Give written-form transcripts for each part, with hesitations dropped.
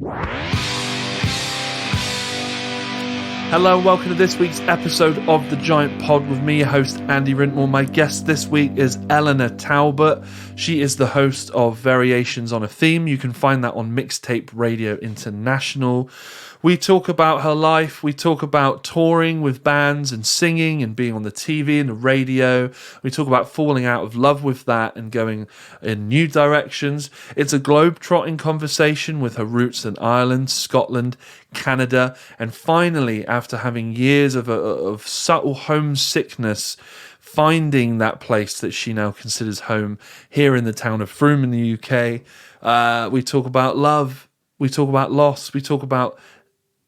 Hello and welcome to this week's episode of The Giant Pod with me, your host Andy Rintmore. My guest this week is Eleanor Talbot. She is the host of Variations on a Theme. You can find that on Mixtape Radio International. We talk about her life. We talk about touring with bands and singing and being on the TV and the radio. We talk about falling out of love with that and going in new directions. It's a globe-trotting conversation with her roots in Ireland, Scotland, Canada, and finally, after having years of subtle homesickness, finding that place that she now considers home here in the town of Frome in the UK. We talk about love. We talk about loss. We talk about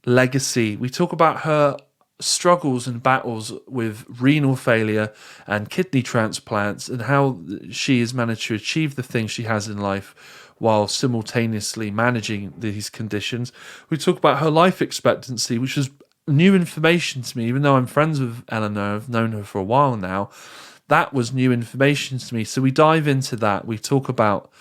legacy. We talk about her struggles and battles with renal failure and kidney transplants and how she has managed to achieve the things she has in life while simultaneously managing these conditions. We talk about her life expectancy, which was new information to me, even though I'm friends with Eleanor. I've known her for a while now. That was new information to me. So we dive into that. We talk about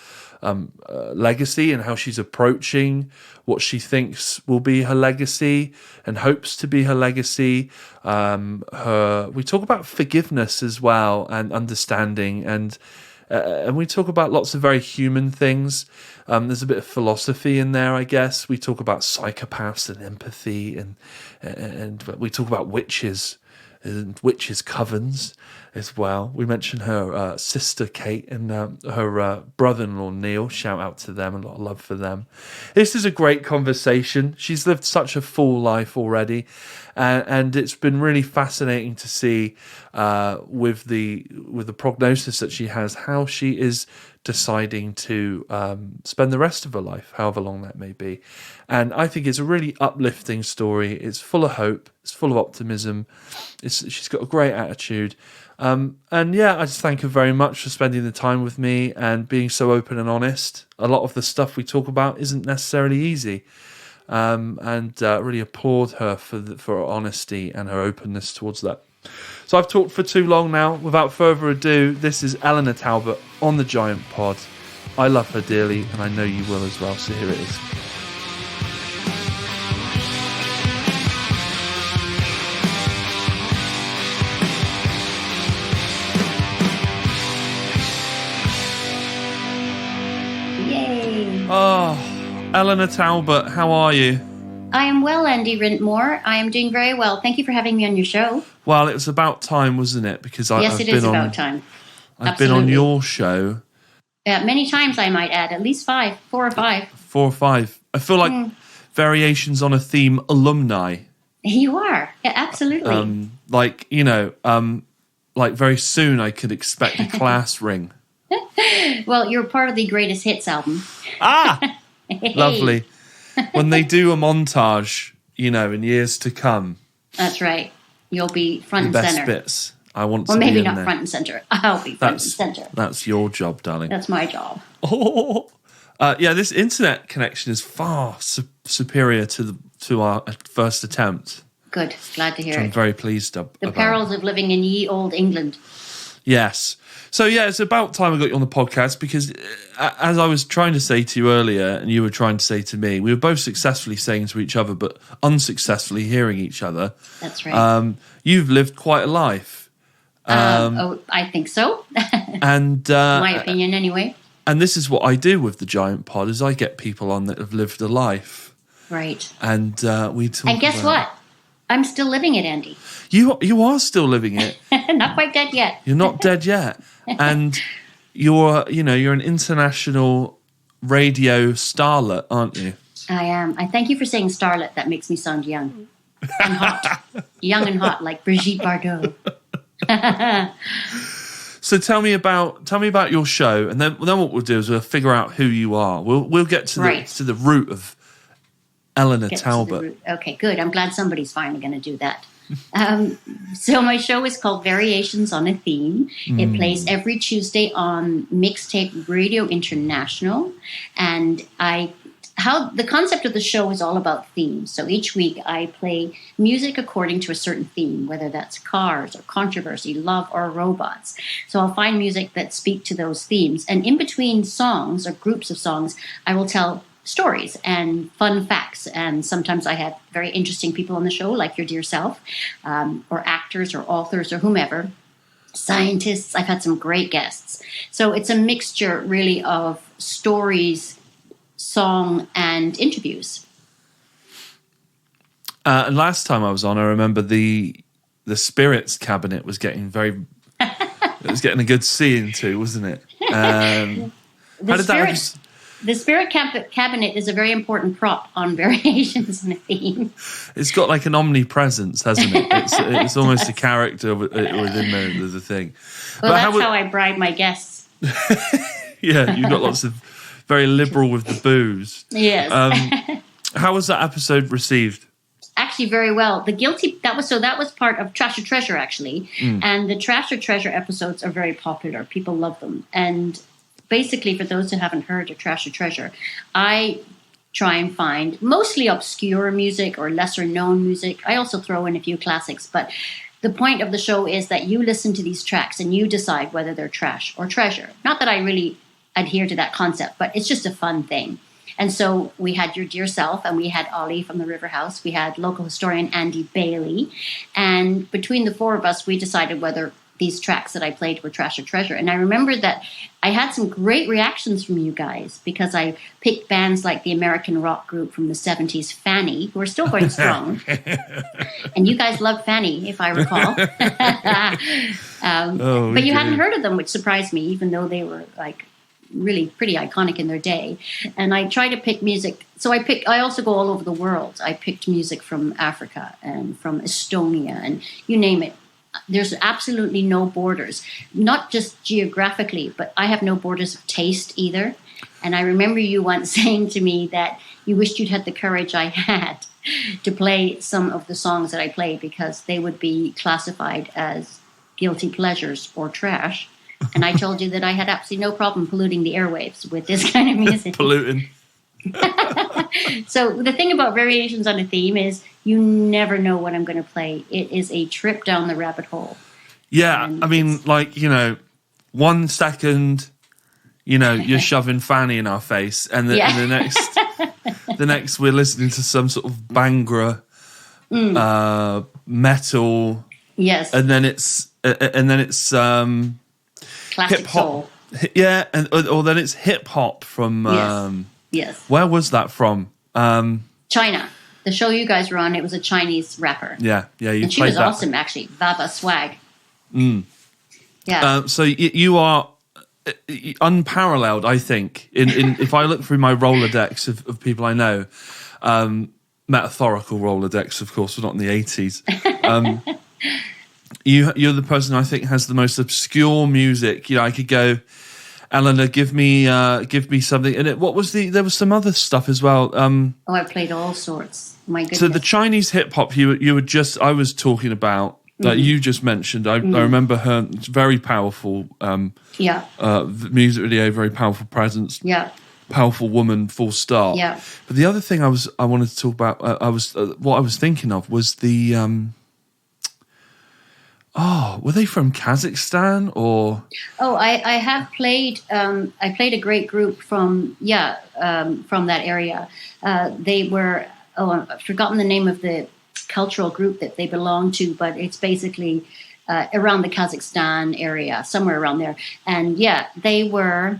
legacy and how she's approaching what she thinks will be her legacy and hopes to be her legacy. We talk about forgiveness as well and understanding, and we talk about lots of very human things. There's a bit of philosophy in there, I guess. We talk about psychopaths and empathy, and we talk about witches and witches' covens as well. We mentioned her sister Kate and her brother-in-law Neil. Shout out to them, a lot of love for them. This is a great conversation. She's lived such a full life already, and it's been really fascinating to see with the prognosis that she has, how she is deciding to spend the rest of her life, however long that may be. And I think it's a really uplifting story. It's full of hope. It's full of optimism. She's got a great attitude. And yeah, I just thank her very much for spending the time with me and being so open and honest. A lot of the stuff we talk about isn't necessarily easy. And really applaud her for her honesty and her openness towards that. So I've talked for too long now. Without further ado, this is Eleanor Talbot on The Giant Pod. I love her dearly, and I know you will as well, so here it is. Yay! Oh, Eleanor Talbot, how are you? I am well, Andy Rintmore. I am doing very well. Thank you for having me on your show. Well, it was about time, wasn't it? Because yes, it is about time. I've been on your show. Many times, I might add. At least 4 or 5. 4 or 5. I feel like Variations on a Theme alumni. You are. Yeah, absolutely. Like very soon I could expect a class ring. Well, you're part of the Greatest Hits album. Ah! Lovely. When they do a montage, in years to come. That's right. You'll be front and best center. Bits. I want to be maybe in not there. front and center. I'll be front and center. That's your job, darling. That's my job. Oh, yeah. This internet connection is far superior to our first attempt. Good. Glad to hear it. I'm very pleased about. The perils of living in ye old England. Yes. So, yeah, it's about time I got you on the podcast because as I was trying to say to you earlier and you were trying to say to me, we were both successfully saying to each other but unsuccessfully hearing each other. That's right. You've lived quite a life. I think so. And my opinion anyway. And this is what I do with the Giant Pod is I get people on that have lived a life. Right. And we talk And guess what? I'm still living it, Andy. You are still living it. Not quite dead yet. You're not dead yet. And you're an international radio starlet, aren't you? I am. I thank you for saying starlet. That makes me sound young and hot. Young and hot, like Brigitte Bardot. So tell me about your show, and then what we'll do is we'll figure out who you are. We'll get to the root of Eleanor Talbot. Okay, good. I'm glad somebody's finally going to do that. So my show is called Variations on a Theme. It plays every Tuesday on Mixtape Radio International, and the concept of the show is all about themes. So each week I play music according to a certain theme, whether that's cars or controversy, love or robots. So I'll find music that speak to those themes. And in between songs or groups of songs, I will tell stories and fun facts. And sometimes I have very interesting people on the show, like your dear self, or actors or authors or whomever, scientists. I've had some great guests. So it's a mixture really of stories, song, and interviews. And last time I was on, I remember the spirits cabinet was getting it was getting a good see into, wasn't it? The spirit cabinet is a very important prop on Variations on a Theme. It's got like an omnipresence, hasn't it? It's almost a character within the thing. Well, that's how I bribe my guests. Yeah, you've got lots of very liberal with the booze. Yes. How was that episode received? Actually, very well. That was part of Trash or Treasure, actually. And the Trash or Treasure episodes are very popular. People love them. And basically, for those who haven't heard of Trash or Treasure, I try and find mostly obscure music or lesser known music. I also throw in a few classics, but the point of the show is that you listen to these tracks and you decide whether they're trash or treasure. Not that I really adhere to that concept, but it's just a fun thing. And so we had your dear self, and we had Ollie from the River House. We had local historian Andy Bailey. And between the four of us, we decided whether these tracks that I played were trash or treasure. And I remember that I had some great reactions from you guys, because I picked bands like the American rock group from the 70s, Fanny, who are still going strong. And you guys loved Fanny, if I recall. But you hadn't heard of them, which surprised me, even though they were like really pretty iconic in their day. And I try to pick music. So I also go all over the world. I picked music from Africa and from Estonia and you name it. There's absolutely no borders, not just geographically, but I have no borders of taste either. And I remember you once saying to me that you wished you'd had the courage I had to play some of the songs that I played, because they would be classified as guilty pleasures or trash. And I told you that I had absolutely no problem polluting the airwaves with this kind of music. Polluting. So the thing about Variations on a Theme is you never know what I'm going to play. It is a trip down the rabbit hole. Yeah, I mean, 1 second, you're shoving Fanny in our face, and the next we're listening to some sort of Bangra metal. Yes, and then it's classic hip hop. soul. Yeah, or then it's hip hop from. Yes. Where was that from? China. The show you guys were on, it was a Chinese rapper. Yeah. And she was awesome, actually. Baba Swag. Yeah. So you are unparalleled, I think. In if I look through my Rolodex of people I know, metaphorical Rolodex, of course, we're not in the 80s. You're the person I think has the most obscure music. I could go, Eleanor, give me something. And there was some other stuff as well. I played all sorts. My goodness. So the Chinese hip hop I was talking about that you just mentioned. I remember her very powerful. Music video, very powerful presence. Yeah. Powerful woman, full stop. Yeah. But the other thing I wanted to talk about, what I was thinking of was the. Were they from Kazakhstan or? Oh, I have played. I played a great group from that area. They were. I've forgotten the name of the cultural group that they belong to, but it's basically around the Kazakhstan area, somewhere around there. And they were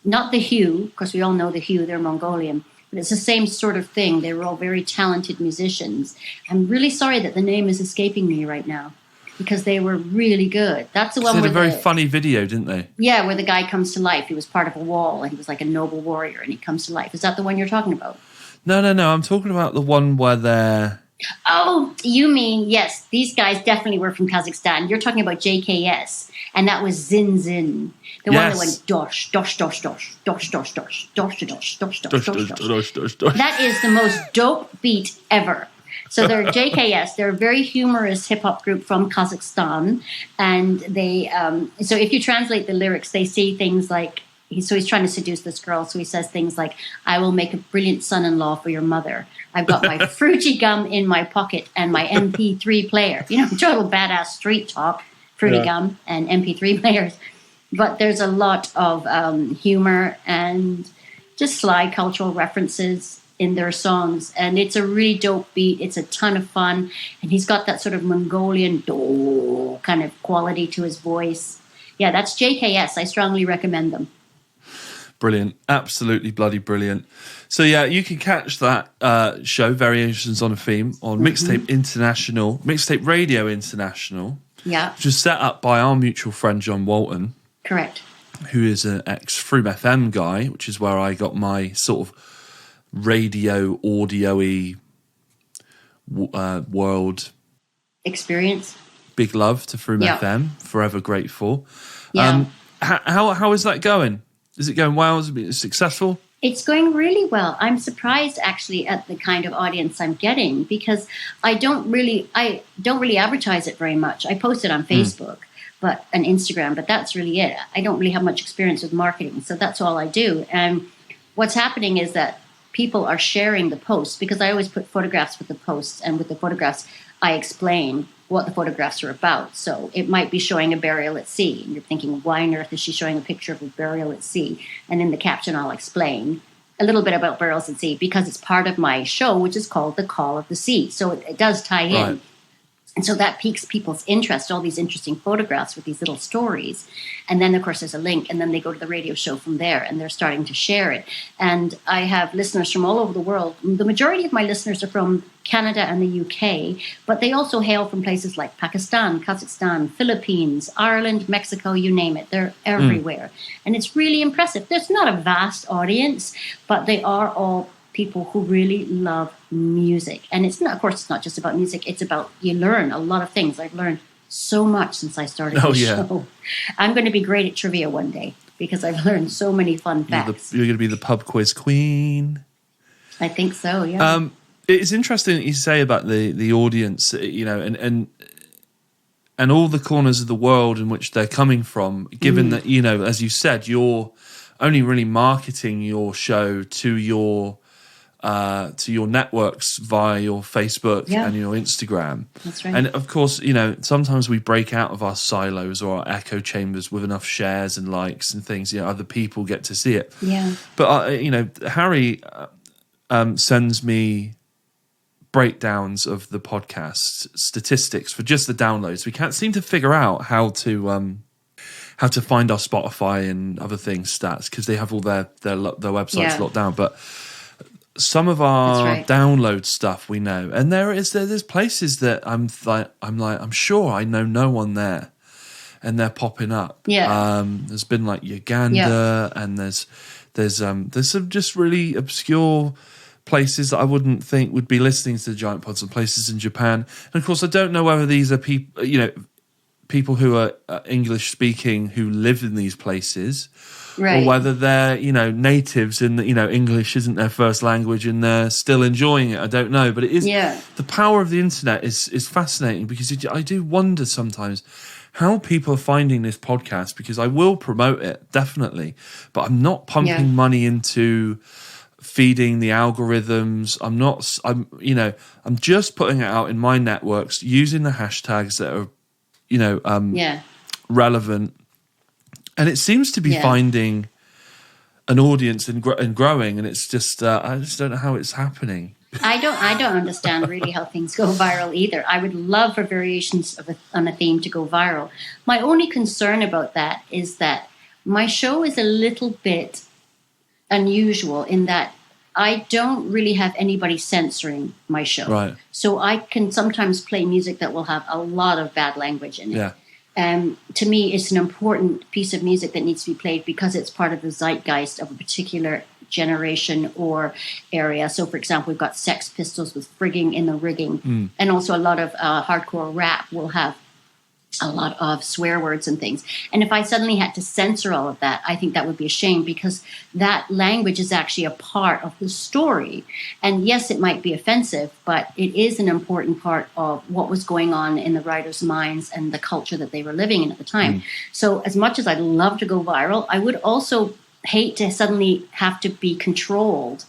not the Hue, because we all know the Hue. They're Mongolian. But it's the same sort of thing. They were all very talented musicians. I'm really sorry that the name is escaping me right now, because they were really good. That's the one. They had a very funny video, didn't they? Yeah, where the guy comes to life. He was part of a wall, and he was like a noble warrior, and he comes to life. Is that the one you're talking about? No. I'm talking about the one where they're... Oh, you mean, yes, these guys definitely were from Kazakhstan. You're talking about JKS, and that was Zin Zin. The one that went dosh, dosh, dosh, dosh, dosh, dosh, dosh, dosh, dosh, dosh, dosh, dosh, dosh. That is the most dope beat ever. So they're JKS. They're a very humorous hip-hop group from Kazakhstan. And they, so if you translate the lyrics, they say things like, he's trying to seduce this girl. So he says things like, I will make a brilliant son-in-law for your mother. I've got my fruity gum in my pocket and my MP3 player. Total badass street talk, fruity gum and MP3 players. But there's a lot of humor and just sly cultural references in their songs. And it's a really dope beat. It's a ton of fun. And he's got that sort of Mongolian do kind of quality to his voice. Yeah, that's JKS. I strongly recommend them. Brilliant. Absolutely bloody brilliant. So, yeah, you can catch that show, Variations on a Theme, on Mixtape Radio International. Yeah. Which was set up by our mutual friend, John Walton. Correct. Who is an ex-Froom FM guy, which is where I got my sort of radio, audio-y world experience. Big love to Froom FM. Forever grateful. Yeah. How is that going? Is it going well? Is it successful? It's going really well. I'm surprised actually at the kind of audience I'm getting because I don't really advertise it very much. I post it on Facebook and Instagram, but that's really it. I don't really have much experience with marketing, so that's all I do. And what's happening is that people are sharing the posts because I always put photographs with the posts, and with the photographs I explain what the photographs are about. So it might be showing a burial at sea. And you're thinking, why on earth is she showing a picture of a burial at sea? And in the caption, I'll explain a little bit about burials at sea because it's part of my show, which is called The Call of the Sea. So it does tie in. Right. And so that piques people's interest, all these interesting photographs with these little stories. And then, of course, there's a link, and then they go to the radio show from there, and they're starting to share it. And I have listeners from all over the world. The majority of my listeners are from Canada and the UK, but they also hail from places like Pakistan, Kazakhstan, Philippines, Ireland, Mexico, you name it. They're everywhere. And it's really impressive. There's not a vast audience, but they are all people who really love music. And it's not, of course, it's not just about music. It's about, you learn a lot of things. I've learned so much since I started the show. I'm going to be great at trivia one day because I've learned so many fun facts. You're going to be the pub quiz queen. I think so, yeah. It's interesting that you say about the audience, you know, and all the corners of the world in which they're coming from, given that, you know, as you said, you're only really marketing your show to your networks via your Facebook and your Instagram. That's right. And of course, you know, sometimes we break out of our silos or our echo chambers with enough shares and likes and things, you know, other people get to see it. Yeah. But, you know, Harry sends me breakdowns of the podcast statistics for just the downloads. We can't seem to figure out how to find our Spotify and other things stats because they have all their websites locked down. But some of our download stuff we know, and there's places that I'm sure I know no one there, and they're popping up. Yeah. There's been like Uganda, and there's some just really obscure places that I wouldn't think would be listening to the Giant Pod, and places in Japan. And of course, I don't know whether these are people, you know, people who are English speaking who live in these places. Right. Or whether they're, you know, natives and, you know, English isn't their first language and they're still enjoying it. I don't know. But it is the power of the internet is fascinating because I do wonder sometimes how people are finding this podcast, because I will promote it, definitely. But I'm not pumping money into feeding the algorithms. I'm just putting it out in my networks using the hashtags that are, you know, relevant. And it seems to be finding an audience and growing, and it's just I just don't know how it's happening. I don't understand really how things go viral either. I would love for Variations on a Theme to go viral. My only concern about that is that my show is a little bit unusual in that I don't really have anybody censoring my show. Right. So I can sometimes play music that will have a lot of bad language in it. Yeah. To me, it's an important piece of music that needs to be played because it's part of the zeitgeist of a particular generation or area. So, for example, we've got Sex Pistols with Frigging in the Rigging. And also a lot of hardcore rap will have a lot of swear words and things. And if I suddenly had to censor all of that, I think that would be a shame because that language is actually a part of the story. And yes, it might be offensive, but it is an important part of what was going on in the writers' minds and the culture that they were living in at the time. So as much as I'd love to go viral, I would also hate to suddenly have to be controlled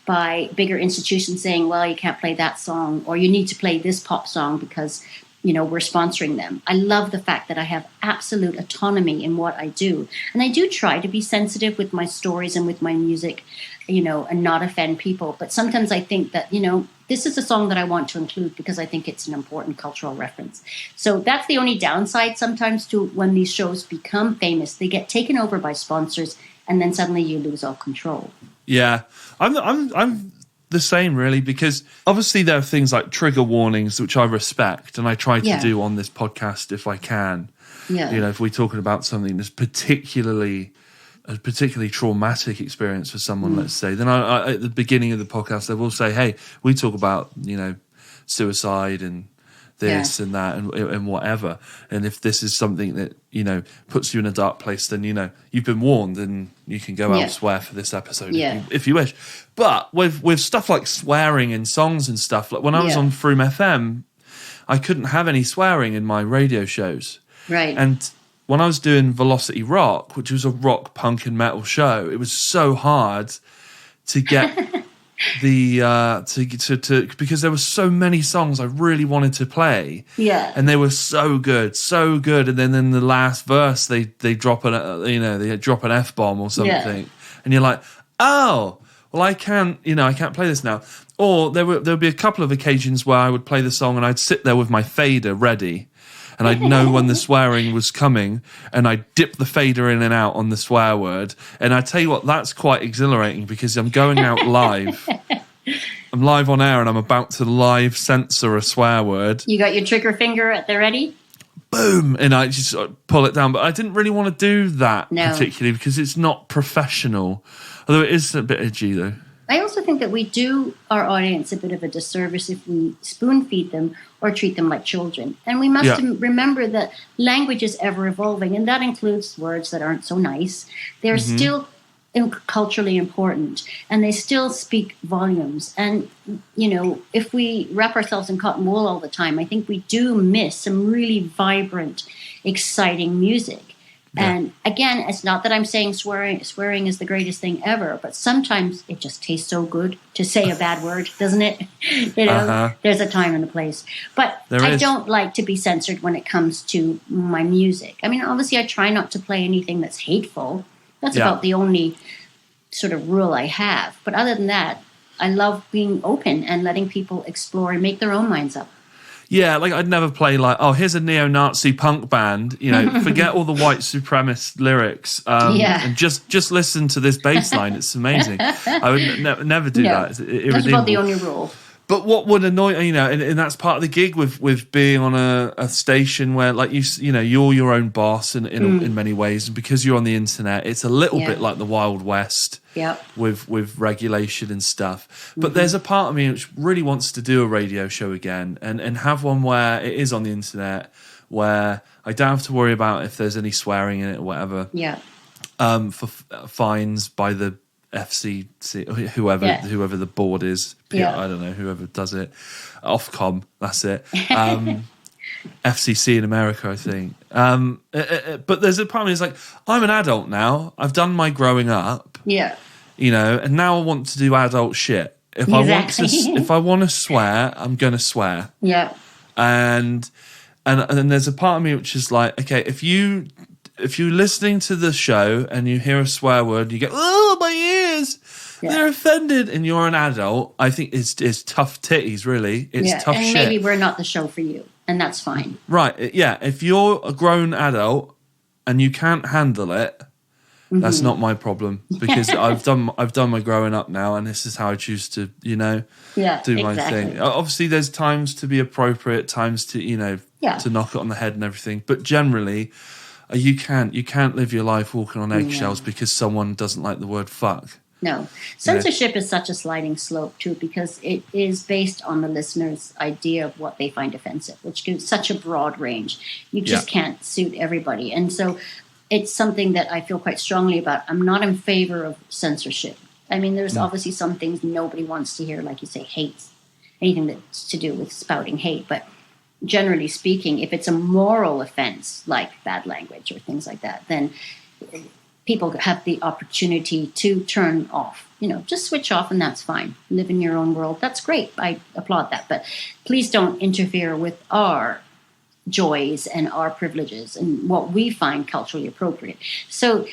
by bigger institutions saying, well, you can't play that song or you need to play this pop song because we're sponsoring them. I love the fact that I have absolute autonomy in what I do. And I do try to be sensitive with my stories and with my music, and not offend people. But sometimes I think that, this is a song that I want to include because I think it's an important cultural reference. So that's the only downside sometimes to when these shows become famous. They get taken over by sponsors and then suddenly you lose all control. Yeah. I'm the same, really, because obviously there are things like trigger warnings, which I respect, and I try to do on this podcast if I can. Yeah. If we're talking about something that's particularly traumatic experience for someone, let's say, then I at the beginning of the podcast, I will say, hey, we talk about, suicide and this and that and whatever. And if this is something that, puts you in a dark place, then, you've been warned and you can go elsewhere for this episode if you wish. But with stuff like swearing in songs and stuff, like when I was on Froome FM, I couldn't have any swearing in my radio shows. Right. And when I was doing Velocity Rock, which was a rock, punk and metal show, it was so hard to get because there were so many songs I really wanted to play. Yeah. And they were so good. And then in the last verse they drop an F-bomb or something. Yeah. And you're like, oh, well I can't play this now. Or there would be a couple of occasions where I would play the song and I'd sit there with my fader ready. And I'd know when the swearing was coming, and I'd dip the fader in and out on the swear word. And I tell you what, that's quite exhilarating because I'm going out live. I'm live on air, and I'm about to live censor a swear word. You got your trigger finger at the ready? Boom! And I just pull it down. But I didn't really want to do that particularly because it's not professional. Although it is a bit edgy, though. I also think that we do our audience a bit of a disservice if we spoon feed them or treat them like children. And we must remember that language is ever evolving, and that includes words that aren't so nice. They're still culturally important, and they still speak volumes. And, if we wrap ourselves in cotton wool all the time, I think we do miss some really vibrant, exciting music. Yeah. And again, it's not that I'm saying swearing is the greatest thing ever, but sometimes it just tastes so good to say a bad word, doesn't it? There's a time and a place. But I don't like to be censored when it comes to my music. I mean, obviously I try not to play anything that's hateful. That's about the only sort of rule I have. But other than that, I love being open and letting people explore and make their own minds up. Yeah, like I'd never play like, oh, here's a neo-Nazi punk band. Forget all the white supremacist lyrics and just listen to this bass line. It's amazing. I would never do that. It's irredeemable. That's about the only rule. But what would annoy and that's part of the gig with being on a station where like you're your own boss in many ways, and because you're on the internet, it's a little bit like the Wild West. With regulation and stuff. But there's a part of me which really wants to do a radio show again and have one where it is on the internet, where I don't have to worry about if there's any swearing in it or whatever. Yeah. For fines by the FCC, whoever the board is. I don't know, whoever does it. Ofcom, that's it. FCC in America, I think. But there's a part of me that's like, I'm an adult now. I've done my growing up. Yeah. And now I want to do adult shit. If I want to swear, I'm going to swear. Yeah. And there's a part of me which is like, okay, if you're listening to the show and you hear a swear word, you go, oh, my ears. They're offended, and you're an adult. I think it's tough titties, really. It's tough shit. And maybe we're not the show for you. And that's fine. Right, yeah. If you're a grown adult and you can't handle it, that's not my problem, because I've done my growing up now, and this is how I choose to, do my thing. Obviously, there's times to be appropriate, times to, to knock it on the head and everything. But generally, you can't live your life walking on eggshells because someone doesn't like the word fuck. No. Censorship is such a sliding slope, too, because it is based on the listener's idea of what they find offensive, which gives such a broad range. You just can't suit everybody. And so it's something that I feel quite strongly about. I'm not in favor of censorship. I mean, there's obviously some things nobody wants to hear, like you say, hate, anything that's to do with spouting hate. But generally speaking, if it's a moral offense, like bad language or things like that, then people have the opportunity to turn off, just switch off, and that's fine. Live in your own world. That's great. I applaud that. But please don't interfere with our joys and our privileges and what we find culturally appropriate. So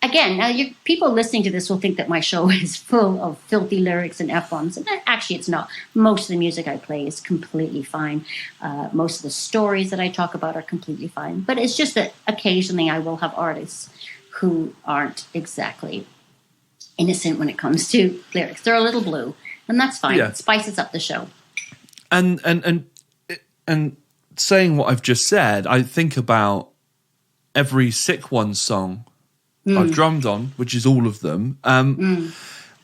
again, now people listening to this will think that my show is full of filthy lyrics and F-bombs. And actually, it's not. Most of the music I play is completely fine. Most of the stories that I talk about are completely fine. But it's just that occasionally I will have artists who aren't exactly innocent when it comes to lyrics. They're a little blue, and that's fine. Yeah. It spices up the show. And saying what I've just said, I think about every Sick Ones song I've drummed on, which is all of them. And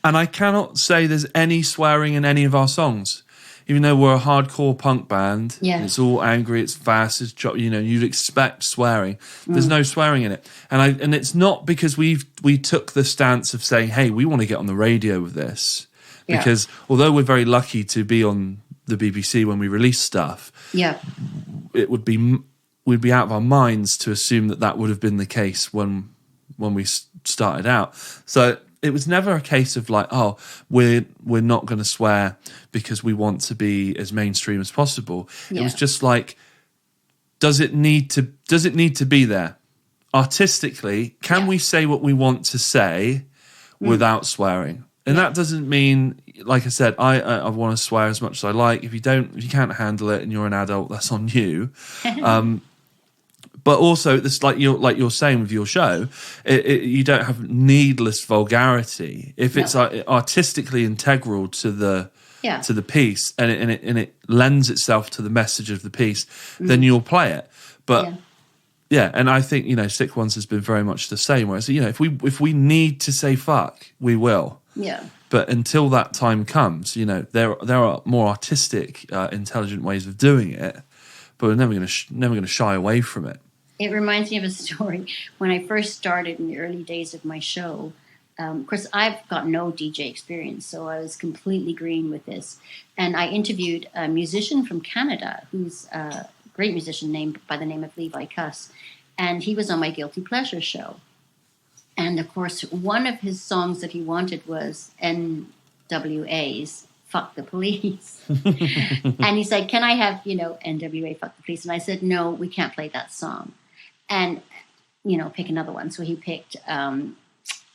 I cannot say there's any swearing in any of our songs, even though we're a hardcore punk band. Yeah. It's all angry, it's fast, it's you'd expect swearing. There's no swearing in it, and it's not because we took the stance of saying, hey, we want to get on the radio with this, because although we're very lucky to be on the BBC when we release stuff, we'd be out of our minds to assume that would have been the case when we started out. So it was never a case of like, oh, we're not going to swear because we want to be as mainstream as possible. It was just like, does it need to be there artistically? Can we say what we want to say without swearing? And that doesn't mean, like I said, I want to swear as much as I like. If you can't handle it and you're an adult, that's on you. But also, this like you're saying with your show, you don't have needless vulgarity. If it's artistically integral to the piece and it lends itself to the message of the piece, then you'll play it. But and I think Sick Ones has been very much the same. Whereas if we need to say fuck, we will. Yeah. But until that time comes, there are more artistic, intelligent ways of doing it. But we're never going to shy away from it. It reminds me of a story. When I first started in the early days of my show, of course, I've got no DJ experience, so I was completely green with this. And I interviewed a musician from Canada who's a great musician by the name of Levi Cuss. And he was on my Guilty Pleasure show. And, of course, one of his songs that he wanted was NWA's Fuck the Police. And he said, can I have, NWA Fuck the Police? And I said, no, we can't play that song. And, pick another one. So he picked, I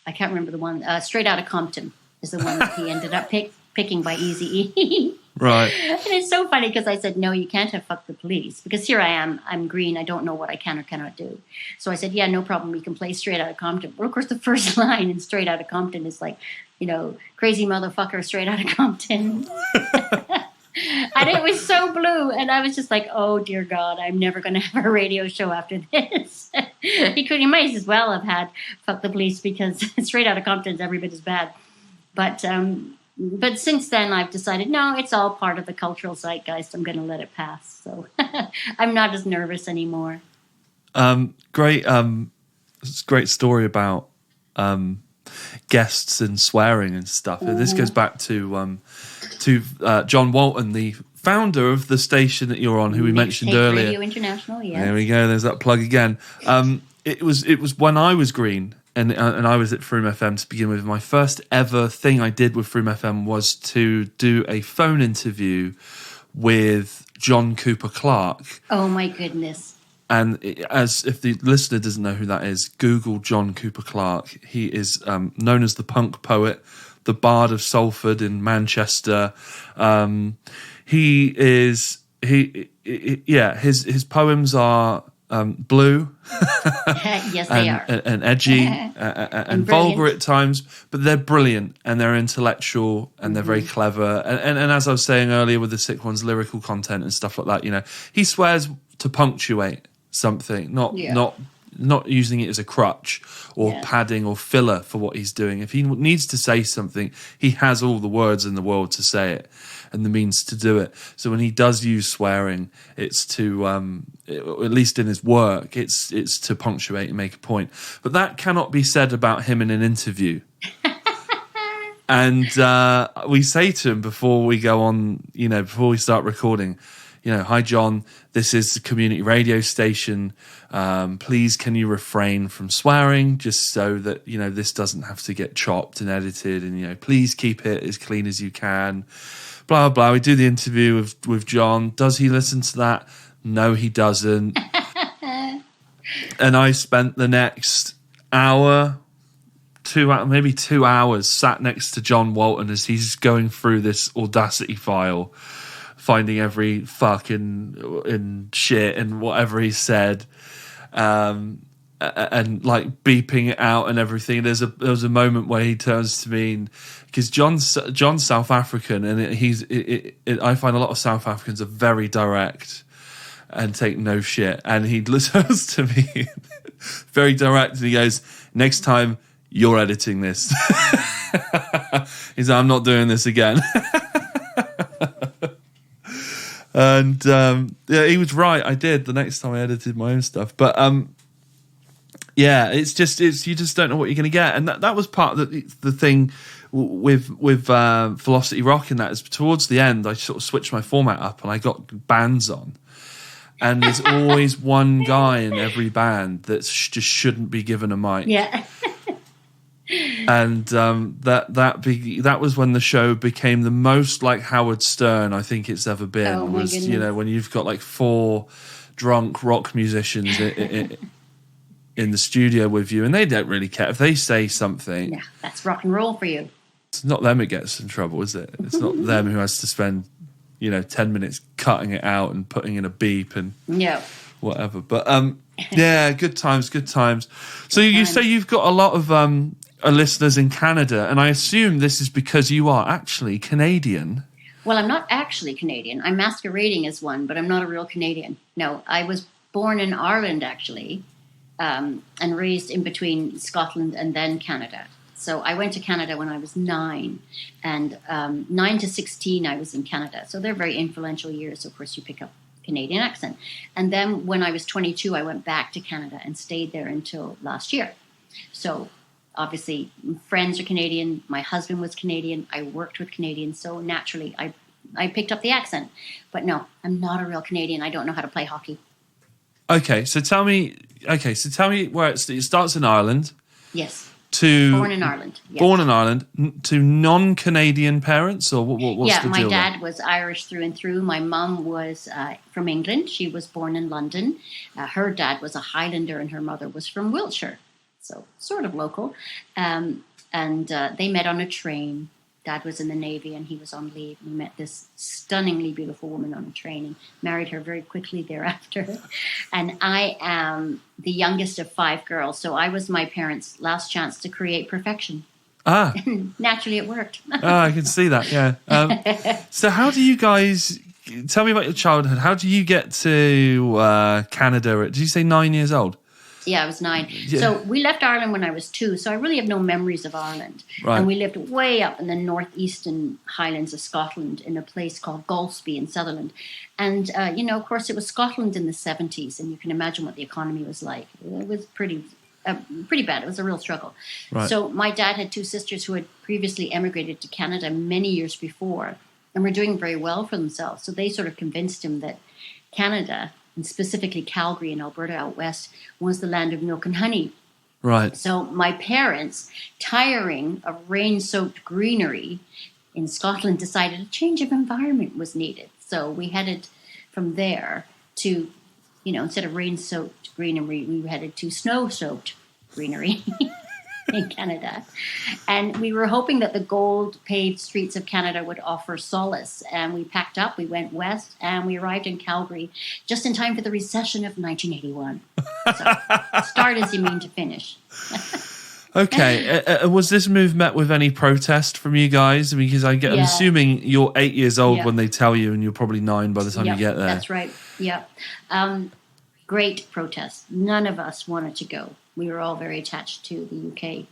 can't remember the one, Straight Outta Compton is the one that he ended up picking by Eazy-E. Right. And it's so funny because I said, no, you can't have Fuck the Police. Because here I am, I'm green, I don't know what I can or cannot do. So I said, yeah, no problem, we can play Straight Outta Compton. But of course, the first line in Straight Outta Compton is like, crazy motherfucker straight out of Compton. And it was so blue. And I was just like, oh, dear God, I'm never going to have a radio show after this. He might as well have had Fuck the Police because Straight Outta Compton is every bit as bad. But since then, I've decided, no, it's all part of the cultural zeitgeist. I'm going to let it pass. So I'm not as nervous anymore. Great. It's a great story about guests and swearing and stuff. This goes back to John Walton, the founder of the station that you're on, who we mentioned earlier. Radio International, yes. There we go. There's that plug again. It was when I was green and I was at Froome FM to begin with. My first ever thing I did with Froome FM was to do a phone interview with John Cooper Clarke. Oh my goodness. And as if the listener doesn't know who that is, Google John Cooper Clarke. He is known as the punk poet, the Bard of Salford in Manchester. His poems are blue. Yes, they are. And edgy and vulgar at times, but they're brilliant and they're intellectual and they're very clever. And as I was saying earlier with the Sick Ones, lyrical content and stuff like that, he swears to punctuate something, not using it as a crutch or padding or filler for what he's doing. If he needs to say something, he has all the words in the world to say it and the means to do it. So when he does use swearing, it's to, at least in his work, it's to punctuate and make a point. But that cannot be said about him in an interview. And we say to him before we go on, before we start recording, hi, John, this is the community radio station. Please, can you refrain from swearing just so that, this doesn't have to get chopped and edited and, please keep it as clean as you can. Blah, blah. We do the interview with John. Does he listen to that? No, he doesn't. And I spent the next hour, maybe 2 hours, sat next to John Walton as he's going through this Audacity file, finding every fucking shit and whatever he said, and like beeping it out and everything. There was a moment where he turns to me, because John's South African, and I find a lot of South Africans are very direct and take no shit. And he turns to me very direct, and he goes, "Next time you're editing this." He's like, "I'm not doing this again." And yeah, he was right. I did the next time I edited my own stuff, but yeah, it's you just don't know what you're going to get, and that was part of the thing with Velocity Rock. In that is towards the end, I sort of switched my format up, and I got bands on. And there's always one guy in every band that just shouldn't be given a mic. Yeah. And that was when the show became the most like Howard Stern I think it's ever been. Oh, my goodness. You know, when you've got like 4 drunk rock musicians in the studio with you, and they don't really care if they say something. Yeah, that's rock and roll for you. It's not them who gets in trouble, is it? It's not them who has to spend 10 minutes cutting it out and putting in a beep and whatever. But yeah, good times. So you say you've got a lot of listeners in Canada, and I assume this is because you are actually Canadian. Well, I'm not actually Canadian. I'm masquerading as one, but I'm not a real Canadian. No, I was born in Ireland, actually, and raised in between Scotland and then Canada. So I went to Canada when I was 9, and 9 to 16 I was in Canada. So they're very influential years. Of course, you pick up Canadian accent. And then when I was 22, I went back to Canada and stayed there until last year. So obviously, friends are Canadian. My husband was Canadian. I worked with Canadians. So naturally, I picked up the accent. But no, I'm not a real Canadian. I don't know how to play hockey. Okay, so tell me where it starts in Ireland. Yes. Born in Ireland. Yes. Born in Ireland to non-Canadian parents, or what's the deal? Yeah, my dad was Irish through and through. My mum was from England. She was born in London. Her dad was a Highlander, and her mother was from Wiltshire, so sort of local. And they met on a train. Dad was in the Navy, and he was on leave. We met this stunningly beautiful woman on a train and married her very quickly thereafter. And I am the youngest of 5 girls, so I was my parents' last chance to create perfection. Ah. Naturally, it worked. I can see that, yeah. So how do you guys... Tell me about your childhood. How do you get to Canada? Did you say 9 years old? Yeah, I was 9. Yeah. So we left Ireland when I was 2, so I really have no memories of Ireland. Right. And we lived way up in the northeastern Highlands of Scotland in a place called Golspie in Sutherland. And, of course, it was Scotland in the 70s, and you can imagine what the economy was like. It was pretty bad. It was a real struggle. Right. So my dad had 2 sisters who had previously emigrated to Canada many years before and were doing very well for themselves. So they sort of convinced him that Canada, and specifically Calgary and Alberta out west, was the land of milk and honey. Right. So my parents, tiring of rain-soaked greenery in Scotland, decided a change of environment was needed. So we headed from there to, instead of rain-soaked greenery, we headed to snow-soaked greenery in Canada. And we were hoping that the gold-paved streets of Canada would offer solace. And we packed up, we went west, and we arrived in Calgary just in time for the recession of 1981. So start as you mean to finish. Okay. Was this move met with any protest from you guys? Because I'm assuming you're 8 years old when they tell you, and you're probably 9 by the time you get there. That's right. Yeah. Great protest. None of us wanted to go. We were all very attached to the UK,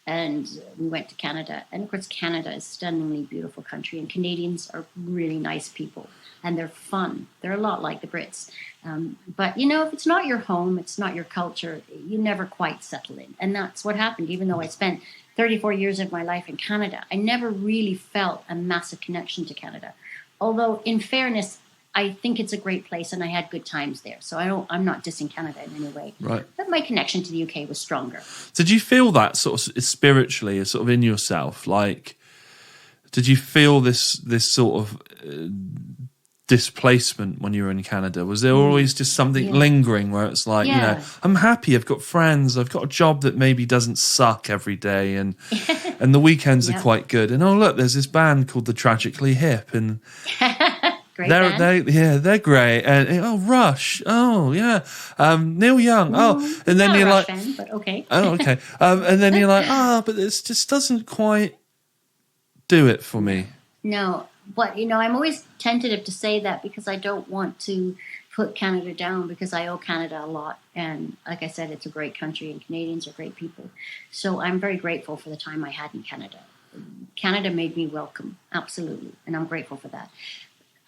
and we went to Canada. And of course, Canada is a stunningly beautiful country, and Canadians are really nice people, and they're fun. They're a lot like the Brits. But, if it's not your home, it's not your culture, you never quite settle in. And that's what happened. Even though I spent 34 years of my life in Canada, I never really felt a massive connection to Canada. Although, in fairness, I think it's a great place, and I had good times there. So I'm not dissing Canada in any way. Right. But my connection to the UK was stronger. Did you feel that sort of spiritually, sort of in yourself? Like, did you feel this sort of displacement when you were in Canada? Was there always just something lingering where it's like, I'm happy, I've got friends, I've got a job that maybe doesn't suck every day, and the weekends are quite good, and look, there's this band called the Tragically Hip, and they're great, and Rush, Neil Young, and then you're like, fan, but okay, and then you're like, but this just doesn't quite do it for me. No. But, I'm always tentative to say that because I don't want to put Canada down, because I owe Canada a lot. And like I said, it's a great country and Canadians are great people. So I'm very grateful for the time I had in Canada. Canada made me welcome, absolutely. And I'm grateful for that.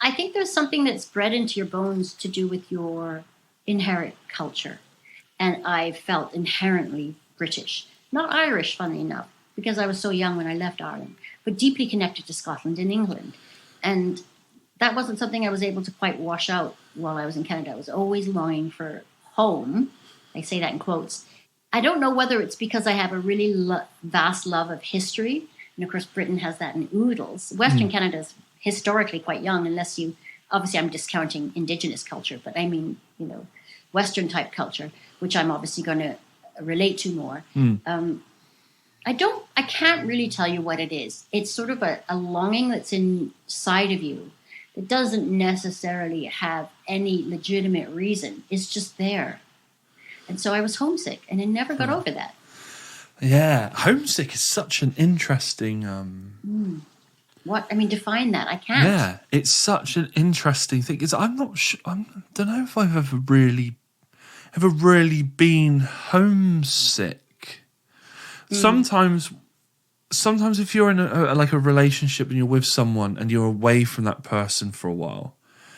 I think there's something that's bred into your bones to do with your inherent culture. And I felt inherently British. Not Irish, funnily enough, because I was so young when I left Ireland, but deeply connected to Scotland and England. And that wasn't something I was able to quite wash out while I was in Canada. I was always longing for home. I say that in quotes. I don't know whether it's because I have a really vast love of history. And of course, Britain has that in oodles. Western Canada is historically quite young, unless you, obviously I'm discounting Indigenous culture, but I mean, Western type culture, which I'm obviously going to relate to more. I can't really tell you what it is. It's sort of a longing that's inside of you that doesn't necessarily have any legitimate reason. It's just there. And so I was homesick, and I never got over that. Yeah, homesick is such an interesting... define that. I can't. Yeah, it's such an interesting thing. Because I'm not sure... I don't know if I've ever really been homesick. Sometimes if you're in a relationship and you're with someone and you're away from that person for a while,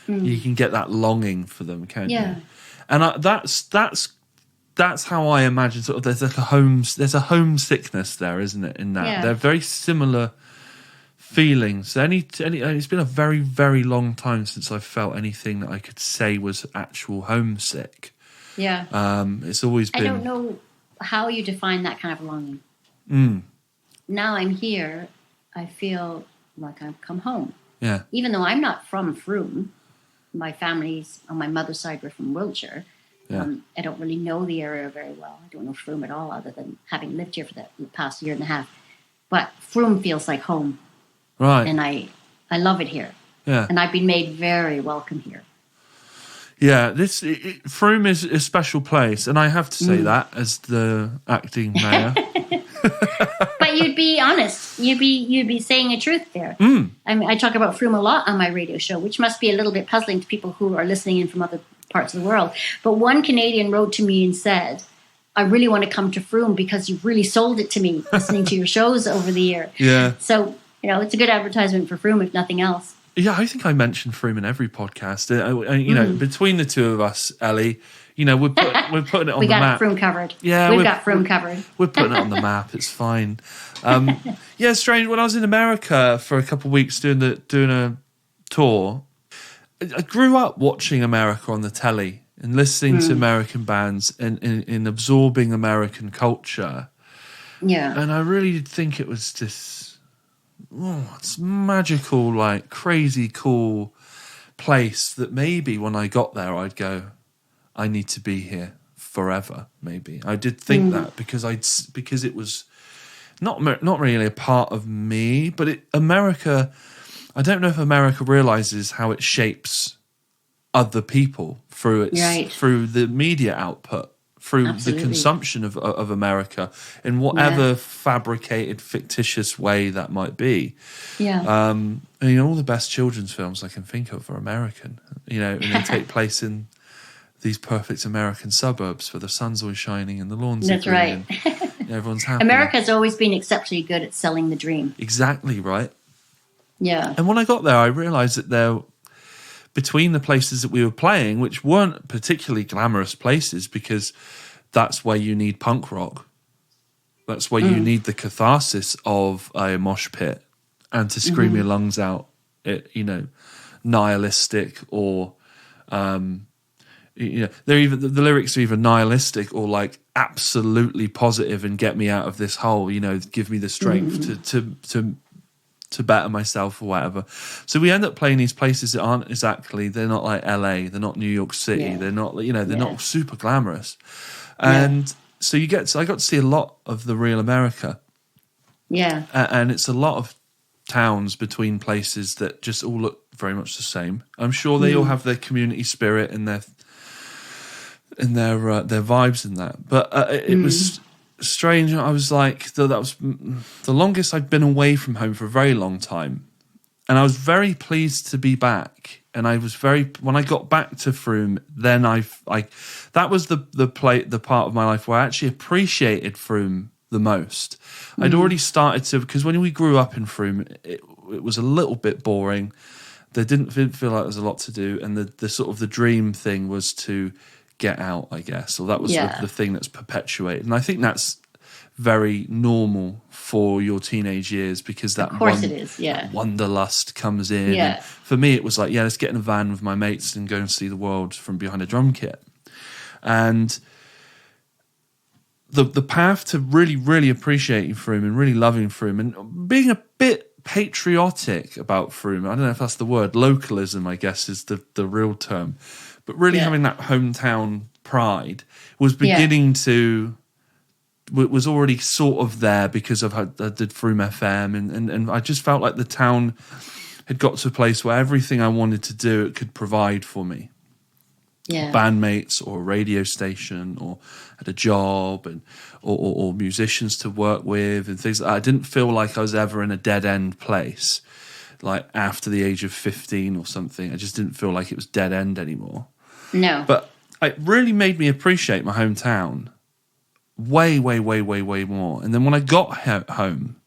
you can get that longing for them, can't you? And that's how I imagine sort of there's a homesickness there, isn't it? In that they're very similar feelings. It's been a very, very long time since I've felt anything that I could say was actual homesick. Yeah. It's always been. I don't know how you define that kind of longing. Now I'm here, I feel like I've come home. Yeah. Even though I'm not from Frome, my family's on my mother's side were from Wiltshire. Yeah. I don't really know the area very well. I don't know Frome at all, other than having lived here for the past year and a half. But Frome feels like home. Right. And I love it here. Yeah. And I've been made very welcome here. Yeah, Frome is a special place, and I have to say that as the acting mayor. But you'd be honest. You'd be saying a truth there. I mean, I talk about Frome a lot on my radio show, which must be a little bit puzzling to people who are listening in from other parts of the world. But one Canadian wrote to me and said, I really want to come to Frome because you've really sold it to me listening to your shows over the year. Yeah. So, it's a good advertisement for Frome, if nothing else. Yeah, I think I mentioned Frome in every podcast. Between the two of us, Ellie, we're putting it on the map. We got Frome covered. Yeah, we've got Frome covered. We're putting it on the map. It's fine. It's strange. When I was in America for a couple of weeks doing a tour, I grew up watching America on the telly and listening to American bands and absorbing American culture. Yeah, and I really think it was this. It's magical, like crazy cool place that maybe when I got there I'd go, I need to be here forever. Maybe I did think that because it was not really a part of me, but America. I don't know if America realizes how it shapes other people through the media output. Through Absolutely. The consumption of America in whatever fabricated, fictitious way that might be. Yeah. All the best children's films I can think of are American, and they take place in these perfect American suburbs where the sun's always shining and the lawns are green. That's right. And everyone's happy. America's always been exceptionally good at selling the dream. Exactly, right? Yeah. And when I got there, I realised that between the places that we were playing, which weren't particularly glamorous places because that's where you need punk rock. That's where you need the catharsis of a mosh pit and to scream your lungs out, nihilistic or, the lyrics are either nihilistic or like absolutely positive and get me out of this hole, give me the strength to better myself or whatever. So we end up playing these places that aren't exactly, they're not like LA, they're not New York City, Yeah. they're not, you know, they're Yeah. not super glamorous. And so I got to see a lot of the real America. Yeah. And it's a lot of towns between places that just all look very much the same. I'm sure they all have their community spirit and their vibes in that. But it was strange. I was like, that was the longest I'd been away from home for a very long time. And I was very pleased to be back. And I was when I got back to Frome, then that was the part of my life where I actually appreciated Frome the most. I'd already started to, because when we grew up in Frome, it was a little bit boring. There didn't feel like there was a lot to do. And the sort of the dream thing was to get out, I guess. Or that was the thing that's perpetuated. And I think that's very normal for your teenage years, because that wanderlust comes in. Yeah. And for me, it was like, let's get in a van with my mates and go and see the world from behind a drum kit. And the path to really, really appreciating Frome and really loving Frome and being a bit patriotic about Frome, I don't know if that's the word, localism, I guess, is the real term, but really having that hometown pride was beginning to, was already sort of there because of how I did Frome FM, and I just felt like the town had got to a place where everything I wanted to do, it could provide for me. Yeah. Bandmates or a radio station or had a job and or musicians to work with and things like that. I didn't feel like I was ever in a dead end place, like after the age of 15 or something. I just didn't feel like it was dead end anymore. No. But it really made me appreciate my hometown way, way, way, way, way more. And then when I got home,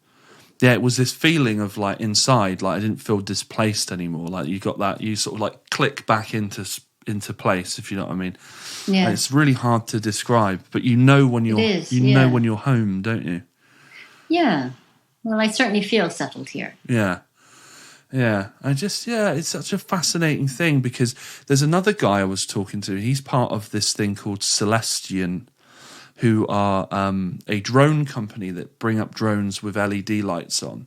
it was this feeling of like inside, like I didn't feel displaced anymore. Like you got that, you sort of like click back into place, if you know what I mean. Yeah. And it's really hard to describe, but you know when you're know when you're home, don't you? Yeah. Well, I certainly feel settled here. Yeah. Yeah. It's such a fascinating thing, because there's another guy I was talking to. He's part of this thing called Celestian, who are a drone company that bring up drones with LED lights on.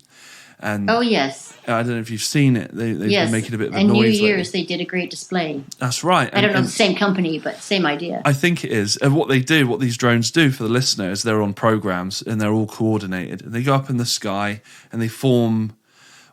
And oh, yes. I don't know if you've seen it. They've been making a bit of a noise. New Year's, they did a great display. That's right. I don't know if it's the same company, but same idea. I think it is. And what these drones do for the listeners, they're on programs and they're all coordinated. And they go up in the sky and they form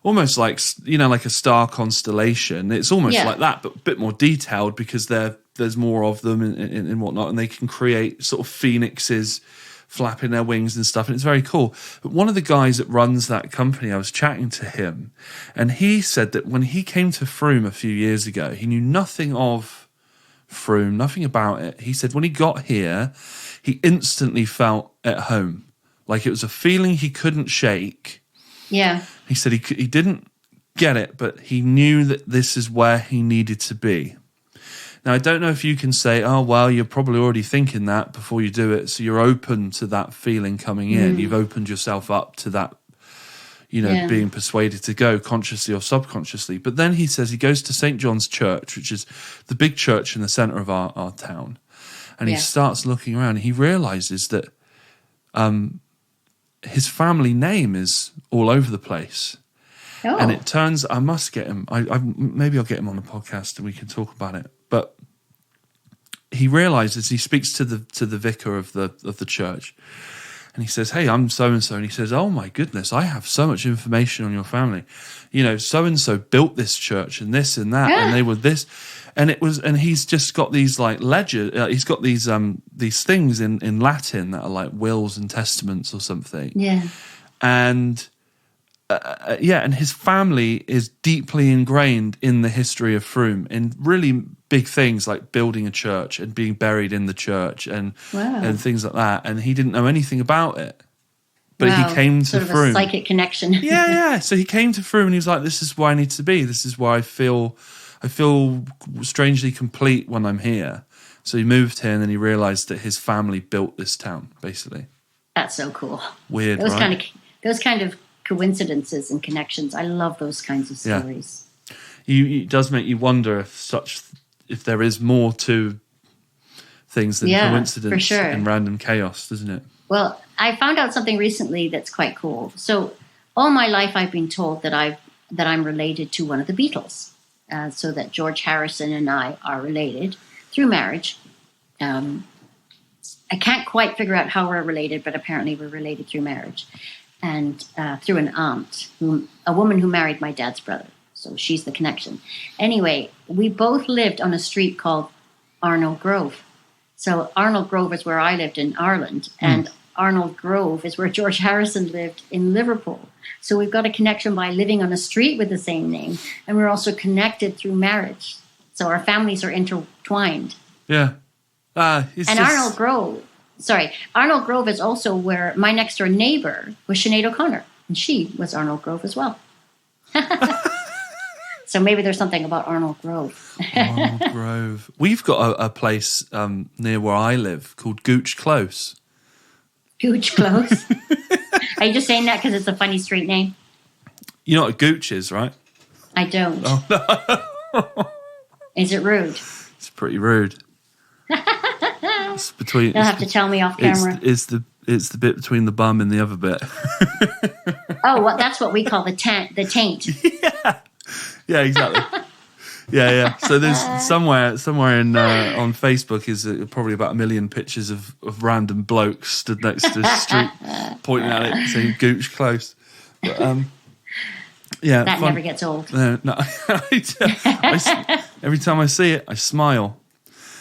almost like, like a star constellation. It's almost like that, but a bit more detailed, because there's more of them and whatnot. And they can create sort of phoenixes flapping their wings and stuff, and it's very cool. But one of the guys that runs that company, I was chatting to him, and he said that when he came to Frome a few years ago, he knew nothing of Frome, nothing about it. He said when he got here, he instantly felt at home, like it was a feeling he couldn't shake. Yeah. He said he didn't get it, but he knew that this is where he needed to be. Now, I don't know if you can say, oh, well, you're probably already thinking that before you do it, so you're open to that feeling coming in. You've opened yourself up to that, being persuaded to go consciously or subconsciously. But then he says he goes to St. John's Church, which is the big church in the centre of our town, and he starts looking around, and he realises that his family name is all over the place. Oh. And it turns, I must get him, maybe I'll get him on the podcast and we can talk about it. But he realizes, he speaks to the vicar of the church, and he says, hey, I'm so-and-so. And he says, oh my goodness, I have so much information on your family. So-and-so built this church and this and that, and they were this. And he's just got these like ledger, he's got these things in Latin that are like wills and testaments or something. Yeah. And and his family is deeply ingrained in the history of Frome in really big things like building a church and being buried in the church and things like that. And he didn't know anything about it, but he came to Frome. A psychic connection. Yeah. So he came to Frome and he was like, "This is where I need to be. This is where I feel strangely complete when I'm here." So he moved here, and then he realised that his family built this town, basically. That's so cool. Weird, right? Those kind of coincidences and connections. I love those kinds of stories. It does make you wonder if there is more to things than coincidence and random chaos, doesn't it? Well, I found out something recently that's quite cool. So all my life I've been told that I'm related to one of the Beatles, so that George Harrison and I are related through marriage. I can't quite figure out how we're related, but apparently we're related through marriage and through an aunt, a woman who married my dad's brother. So she's the connection. Anyway, we both lived on a street called Arnold Grove. So Arnold Grove is where I lived in Ireland, and Arnold Grove is where George Harrison lived in Liverpool. So we've got a connection by living on a street with the same name, and we're also connected through marriage. So our families are intertwined. Yeah. Arnold Grove is also where my next door neighbor was Sinead O'Connor, and she was Arnold Grove as well. So maybe there's something about Arnold Grove. Arnold Grove. We've got a place near where I live called Gooch Close. Gooch Close? Are you just saying that because it's a funny street name? You know what a gooch is, right? I don't. Oh, no. Is it rude? It's pretty rude. It's between. You'll have to tell me off camera. It's the bit between the bum and the other bit. Oh, well, that's what we call the taint. Yeah, exactly. Yeah. So there's somewhere in on Facebook is probably about 1 million pictures of random blokes stood next to the street, pointing at it, saying "Gooch Close." But, yeah, that never gets old. No. Every time I see it, I smile.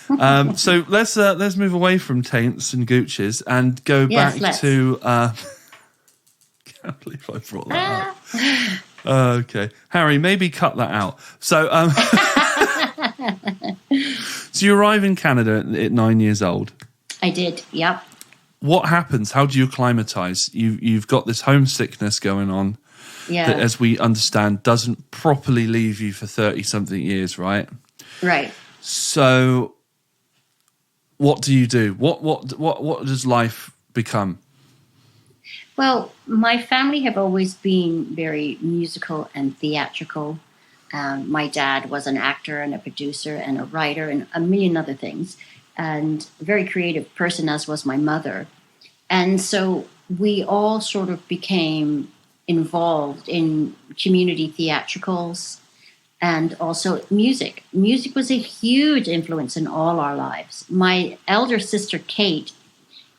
So let's move away from taints and gooches and go back to. Can't believe I brought that up. Okay, Harry, maybe cut that out. So, so you arrive in Canada at 9 years old. I did. Yep. What happens? How do you acclimatise? You've got this homesickness going on. Yeah. That, as we understand, doesn't properly leave you for 30-something years, right? Right. So, what do you do? What does life become? Well, my family have always been very musical and theatrical. My dad was an actor and a producer and a writer and a million other things, and a very creative person, as was my mother. And so we all sort of became involved in community theatricals and also music. Music was a huge influence in all our lives. My elder sister, Kate,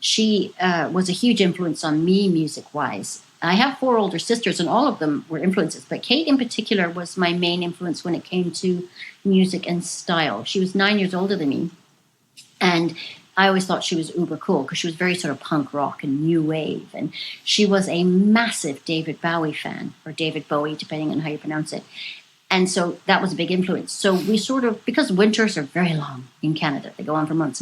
she was a huge influence on me music-wise. I have 4 older sisters, and all of them were influences. But Kate in particular was my main influence when it came to music and style. She was 9 years older than me. And I always thought she was uber cool because she was very sort of punk rock and new wave. And she was a massive David Bowie fan, or David Bowie, depending on how you pronounce it. And so that was a big influence. So we sort of, because winters are very long in Canada, they go on for months.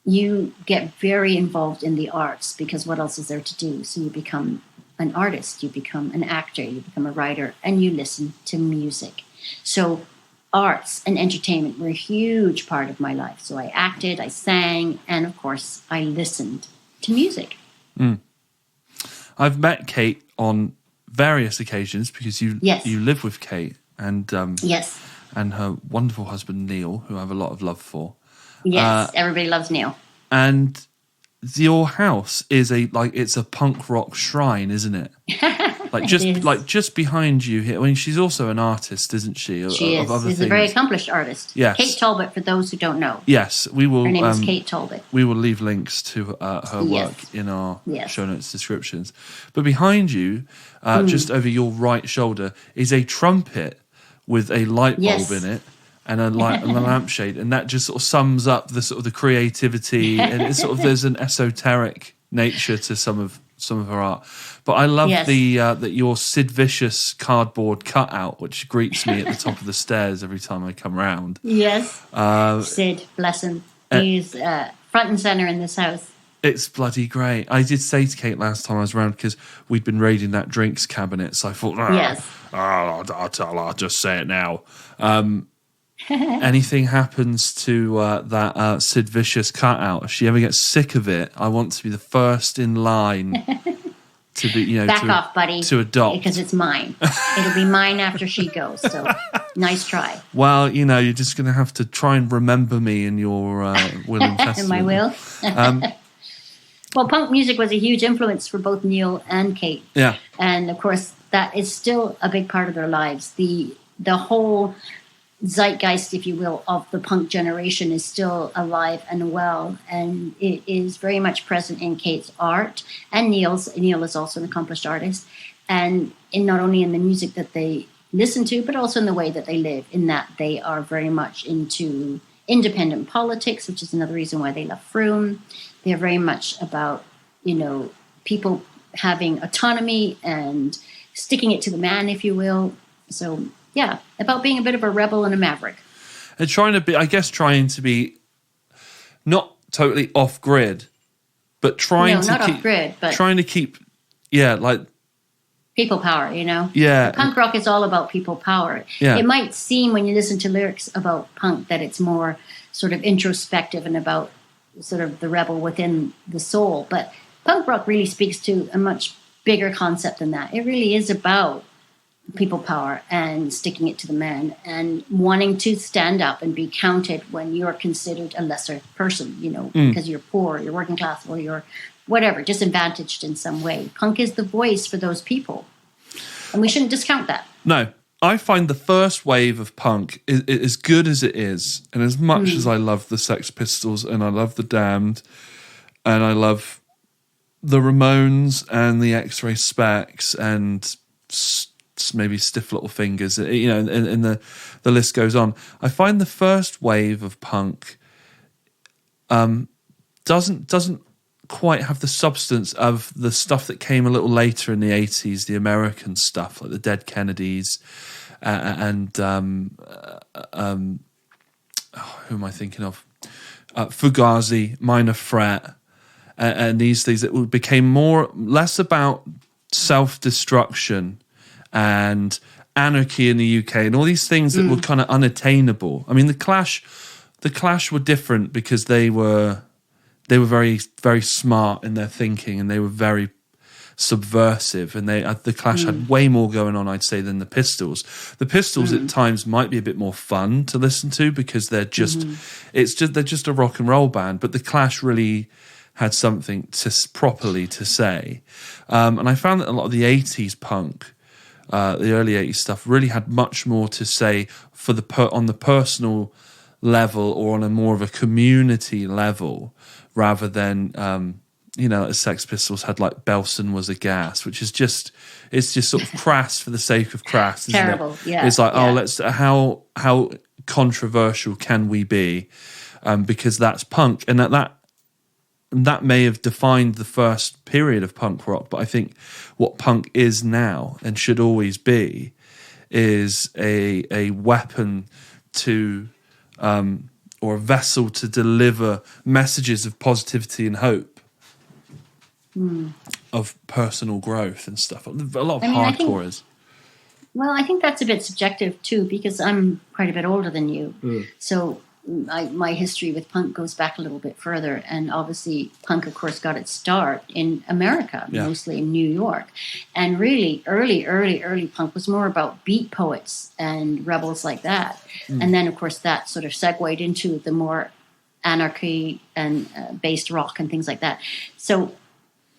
You get very involved in the arts because what else is there to do? So you become an artist, you become an actor, you become a writer, and you listen to music. So arts and entertainment were a huge part of my life. So I acted, I sang, and of course I listened to music. I've met Kate on various occasions because you live with Kate and and her wonderful husband Neil, who I have a lot of love for. Yes, everybody loves Neil. And your house is it's a punk rock shrine, isn't it? Just behind you here. I mean, she's also an artist, isn't she? She is. She's a very accomplished artist. Yes. Kate Talbot, for those who don't know. Yes, we will. Her name is Kate Talbot. We will leave links to her work in our show notes descriptions. But behind you, just over your right shoulder, is a trumpet with a light bulb in it. And a lampshade, and that just sort of sums up the sort of the creativity, and it's sort of there's an esoteric nature to some of her art. But I love that your Sid Vicious cardboard cutout, which greets me at the top of the stairs every time I come round. Yes, Sid, bless him, he's front and center in this house. It's bloody great. I did say to Kate last time I was around because we'd been raiding that drinks cabinet, so I thought, I'll just say it now. Anything happens to that Sid Vicious cutout, if she ever gets sick of it, I want to be the first in line to be, back off, buddy, to adopt, because it's mine. It'll be mine after she goes. So nice try. Well, you're just going to have to try and remember me in your will and testament. In my will. Well, punk music was a huge influence for both Neil and Kate. Yeah. And of course, that is still a big part of their lives. The whole zeitgeist, if you will, of the punk generation is still alive and well, and it is very much present in Kate's art and Neil's. Neil is also an accomplished artist, and in not only in the music that they listen to, but also in the way that they live, in that they are very much into independent politics, which is another reason why they love Froome. They're very much about, people having autonomy and sticking it to the man, if you will. So, yeah, about being a bit of a rebel and a maverick. And trying to be not totally off grid, but trying to keep, people power, Yeah. Punk rock is all about people power. Yeah. It might seem when you listen to lyrics about punk that it's more sort of introspective and about sort of the rebel within the soul, but punk rock really speaks to a much bigger concept than that. It really is about people power and sticking it to the man and wanting to stand up and be counted when you're considered a lesser person, because you're poor, you're working class, or you're whatever, disadvantaged in some way. Punk is the voice for those people, and we shouldn't discount that. No, I find the first wave of punk is as good as it is, and as much as I love the Sex Pistols and I love the Damned and I love the Ramones and the X-Ray Specs and maybe Stiff Little Fingers, and the list goes on. I find the first wave of punk doesn't quite have the substance of the stuff that came a little later in the 80s, the American stuff like the Dead Kennedys and who am I thinking of? Fugazi, Minor Threat, and these things that became less about self-destruction and anarchy in the UK and all these things that were kind of unattainable. I mean, the Clash were different because they were very, very smart in their thinking, and they were very subversive, and the Clash had way more going on, I'd say, than the Pistols. The Pistols at times might be a bit more fun to listen to because they're just a rock and roll band, but the Clash really had something properly to say. And I found that a lot of the 80s punk, the early 80s stuff, really had much more to say on the personal level or on a more of a community level, rather than the Sex Pistols had like Belson Was a Gas, which is just sort of crass for the sake of crass. Terrible, isn't it? yeah. It's like, how controversial can we be? Because that's punk, and that may have defined the first period of punk rock. But I think what punk is now and should always be is a weapon to or a vessel to deliver messages of positivity and hope, of personal growth and stuff. A lot of hardcore is. Well, I think that's a bit subjective too, because I'm quite a bit older than you. So my history with punk goes back a little bit further. And obviously punk, of course, got its start in America, mostly in New York. And really early punk was more about beat poets and rebels like that. And then, of course, that sort of segued into the more anarchy and based rock and things like that. So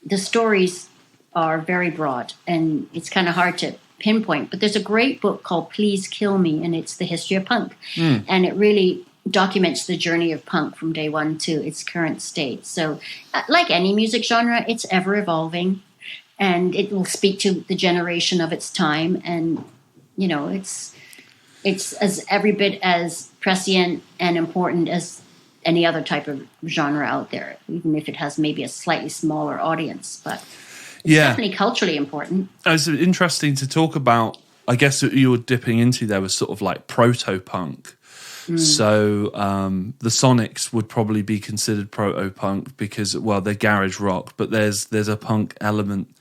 the stories are very broad, and it's kind of hard to pinpoint. But there's a great book called Please Kill Me, and it's the history of punk. And it really documents the journey of punk from day one to its current state. So like any music genre, it's ever evolving, and it will speak to the generation of its time. And, it's as every bit as prescient and important as any other type of genre out there, even if it has maybe a slightly smaller audience. But it's definitely culturally important. It's interesting to talk about. I guess what you were dipping into there was sort of like proto-punk. So the Sonics would probably be considered proto-punk because, they're garage rock, but there's a punk element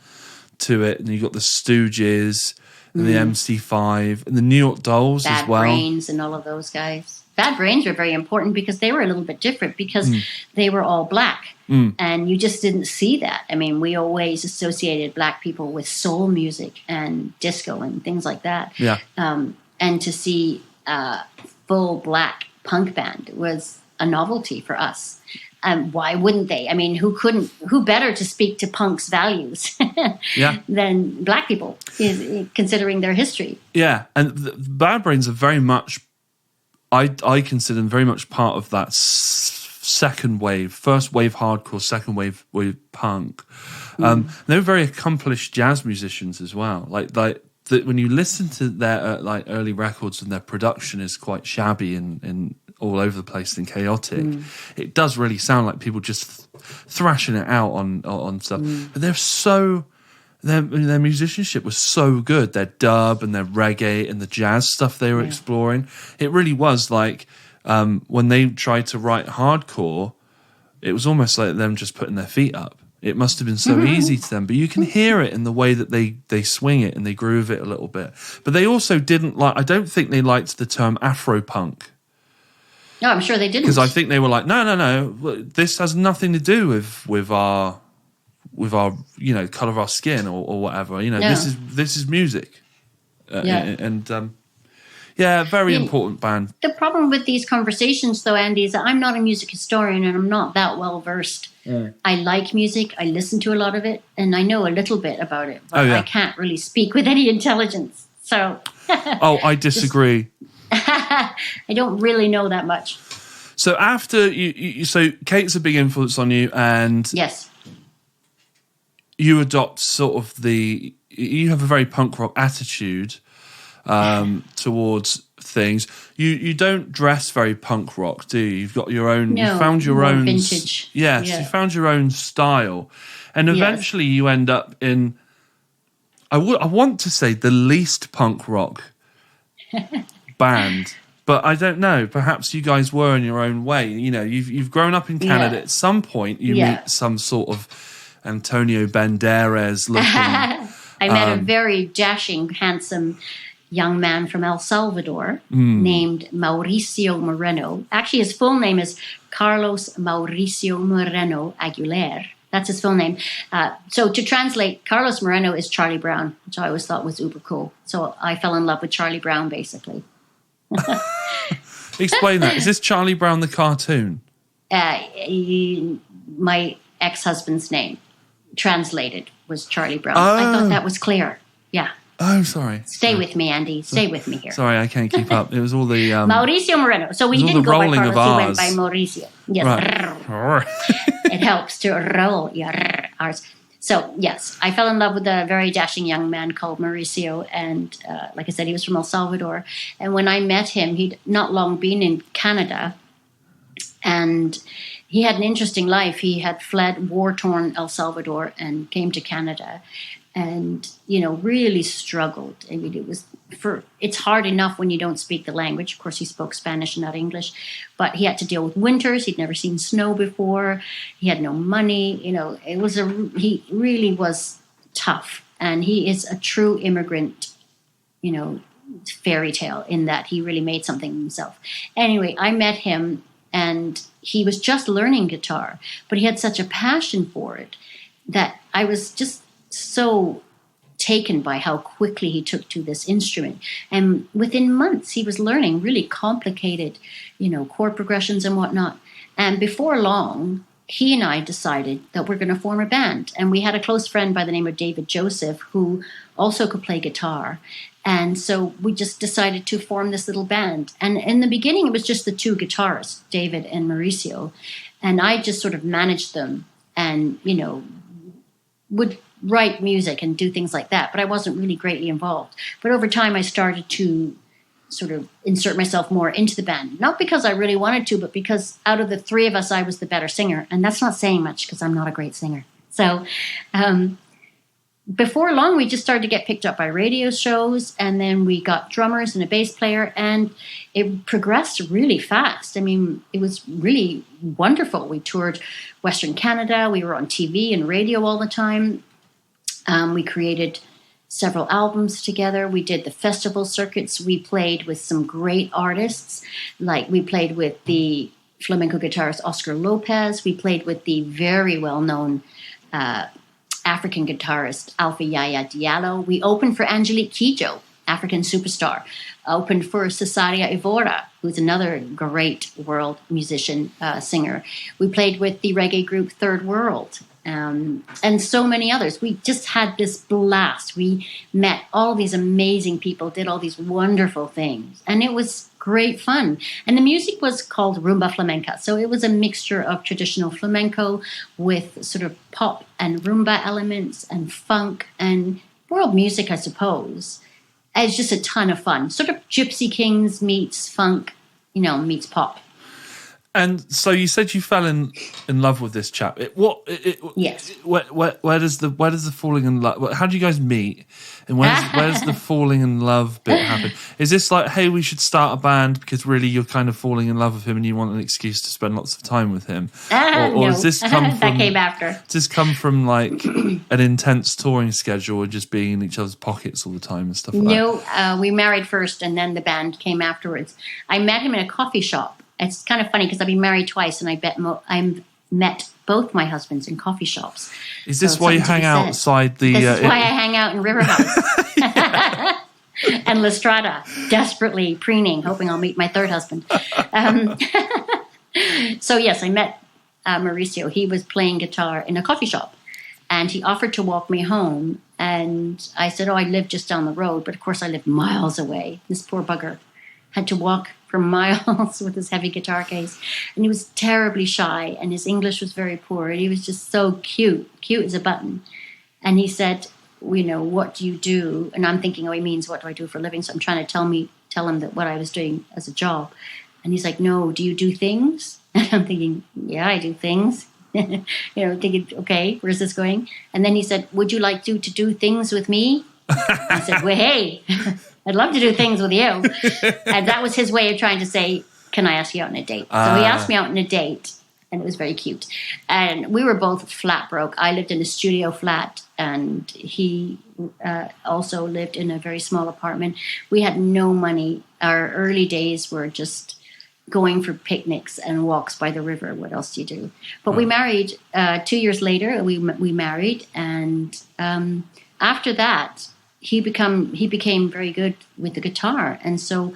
to it. And you've got the Stooges and the MC5 and the New York Dolls as well. Bad Brains and all of those guys. Bad Brains were very important because they were a little bit different because they were all black. And you just didn't see that. I mean, we always associated black people with soul music and disco and things like that. Yeah. And to see full black punk band was a novelty for us. Why wouldn't they? I mean, who better to speak to punk's values than black people, considering their history? Yeah, and Bad Brains are very much, I consider them very much part of that second wave, first wave hardcore, second wave punk. They were very accomplished jazz musicians as well. When you listen to their early records, and their production is quite shabby and all over the place and chaotic, it does really sound like people just thrashing it out on stuff. But their musicianship was so good. Their dub and their reggae and the jazz stuff they were exploring. It really was like when they tried to write hardcore, it was almost like them just putting their feet up. It must have been so easy to them, but you can hear it in the way that they swing it and they groove it a little bit. But they also I don't think they liked the term Afropunk. No, I'm sure they didn't. Because I think they were like, no, this has nothing to do with our color of our skin or whatever. This is music. Very important band. The problem with these conversations, though, Andy, is that I'm not a music historian and I'm not that well versed. I like music, I listen to a lot of it, and I know a little bit about it, but I can't really speak with any intelligence. So, I disagree. I don't really know that much. So after so Kate's a big influence on you, and yes, you adopt sort of you have a very punk rock attitude towards things. You don't dress very punk rock, do you? You've got your own. No, you found your own vintage. Yes, you found your own style, and eventually you end up in. I want to say the least punk rock band, but I don't know. Perhaps you guys were in your own way. You've grown up in Canada. At some point, you meet some sort of Antonio Banderas looking. I met a very dashing, handsome young man from El Salvador named Mauricio Moreno. Actually, his full name is Carlos Mauricio Moreno Aguilar. That's his full name. So to translate, Carlos Moreno is Charlie Brown, which I always thought was uber cool. So I fell in love with Charlie Brown, basically. Explain that. Is this Charlie Brown the cartoon? My ex-husband's name, translated, was Charlie Brown. I thought that was clear. Yeah. Oh, sorry. Stay with me, Andy. Stay with me here. Sorry, I can't keep up. It was all the... Mauricio Moreno. So we didn't go by Carlos, we went by Mauricio. Yes. Right. It helps to roll your R's. So, yes, I fell in love with a very dashing young man called Mauricio. And like I said, he was from El Salvador. And when I met him, he'd not long been in Canada. And he had an interesting life. He had fled war-torn El Salvador and came to Canada. And, really struggled. I mean, it's hard enough when you don't speak the language. Of course, he spoke Spanish and not English, but he had to deal with winters. He'd never seen snow before. He had no money. He really was tough. And he is a true immigrant, fairy tale in that he really made something of himself. Anyway, I met him and he was just learning guitar, but he had such a passion for it that I was just so taken by how quickly he took to this instrument. And within months, he was learning really complicated, chord progressions and whatnot. And before long, he and I decided that we're going to form a band. And we had a close friend by the name of David Joseph, who also could play guitar. And so we just decided to form this little band. And in the beginning, it was just the two guitarists, David and Mauricio. And I just sort of managed them and, would write music and do things like that, but I wasn't really greatly involved. But over time, I started to sort of insert myself more into the band, not because I really wanted to, but because out of the three of us, I was the better singer. And that's not saying much because I'm not a great singer. So before long, we just started to get picked up by radio shows, and then we got drummers and a bass player, and it progressed really fast. I mean, it was really wonderful. We toured Western Canada. We were on TV and radio all the time. We created several albums together. We did the festival circuits. We played with some great artists. Like we played with the flamenco guitarist Oscar Lopez. We played with the very well-known African guitarist Alpha Yaya Diallo. We opened for Angelique Kidjo. African superstar. Opened for Cesaria Evora, who's another great world musician, singer. We played with the reggae group Third World, and so many others. We just had this blast. We met all these amazing people, did all these wonderful things, and it was great fun. And the music was called rumba flamenca, so it was a mixture of traditional flamenco with sort of pop and rumba elements and funk and world music, I suppose. It's just a ton of fun. Sort of Gypsy Kings meets funk, meets pop. And so you said you fell in love with this chap. Yes. Where does the falling in love? How do you guys meet? And where does the falling in love bit happen? Is this like, hey, we should start a band because really you're kind of falling in love with him and you want an excuse to spend lots of time with him? Or No. does this come from that came after? Does this come from like an intense touring schedule or just being in each other's pockets all the time and stuff like that? No, we married first and then the band came afterwards. I met him in a coffee shop. It's kind of funny because I've been married twice and I met both my husbands in coffee shops. Is this why you hang outside the... This is why I hang out in River House. And La Strada, desperately preening, hoping I'll meet my third husband. So yes, I met Mauricio. He was playing guitar in a coffee shop and he offered to walk me home. And I said, I live just down the road. But of course I lived miles away. This poor bugger had to walk for miles with his heavy guitar case. And he was terribly shy and his English was very poor. And he was just so cute as a button. And he said, what do you do? And I'm thinking, he means, what do I do for a living? So I'm trying to tell him that what I was doing as a job. And he's like, no, do you do things? And I'm thinking, yeah, I do things. Thinking, okay, where's this going? And then he said, would you like to do things with me? I said, well, hey, I'd love to do things with you. And that was his way of trying to say, can I ask you out on a date? So he asked me out on a date, and it was very cute. And we were both flat broke. I lived in a studio flat, and he also lived in a very small apartment. We had no money. Our early days were just going for picnics and walks by the river. What else do you do? But we married 2 years later. We married, and after that, he became very good with the guitar. And so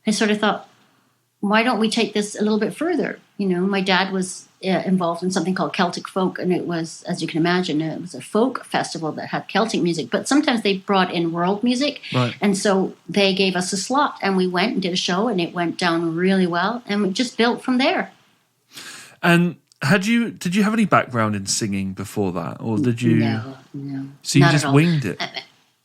I sort of thought, why don't we take this a little bit further? My dad was involved in something called Celtic Folk, and it was, as you can imagine, it was a folk festival that had Celtic music, but sometimes they brought in world music. Right. And so they gave us a slot, and we went and did a show, and it went down really well, and we just built from there. And did you have any background in singing before that, or did you? No. So you just winged it.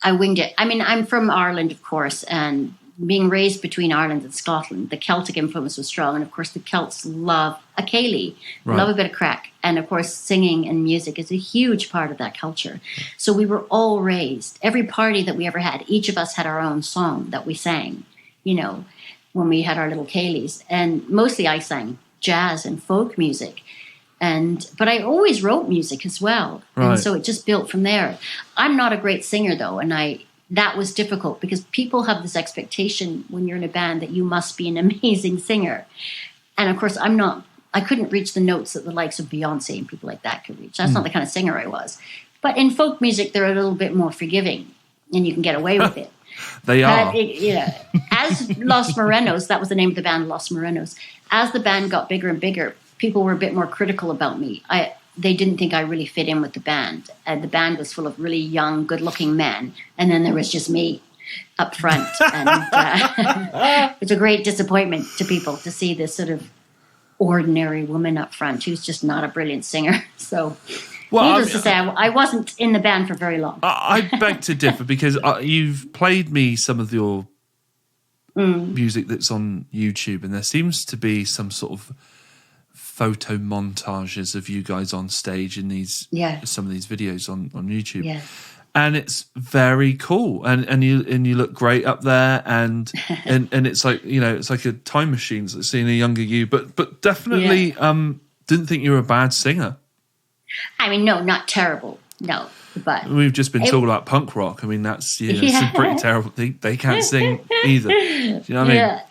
I winged it. I mean, I'm from Ireland, of course, and being raised between Ireland and Scotland, the Celtic influence was strong. And of course, the Celts love a céilí, love a bit of crack. And of course, singing and music is a huge part of that culture. So we were all raised. Every party that we ever had, each of us had our own song that we sang, when we had our little céilís. And mostly I sang jazz and folk music. But I always wrote music as well. Right. And so it just built from there. I'm not a great singer, though, and that was difficult because people have this expectation when you're in a band that you must be an amazing singer. And of course, I couldn't reach the notes that the likes of Beyonce and people like that could reach. That's not the kind of singer I was. But in folk music, they're a little bit more forgiving and you can get away with it. They are. As Los Morenos, that was the name of the band, Los Morenos, as the band got bigger and bigger, people were a bit more critical about me. They didn't think I really fit in with the band. The band was full of really young, good-looking men, and then there was just me up front. And it's a great disappointment to people to see this sort of ordinary woman up front who's just not a brilliant singer. So, needless to say, I wasn't in the band for very long. I beg to differ because you've played me some of your music that's on YouTube, and there seems to be some sort of photo montages of you guys on stage in these some of these videos on YouTube, and it's very cool, and you look great up there, and it's like it's like a time machine. It's like seeing a younger you, but definitely didn't think you were a bad singer. I mean, no, not terrible, no, but we've just been talking about punk rock. I mean, that's it's pretty terrible. They can't sing either. Do you know what I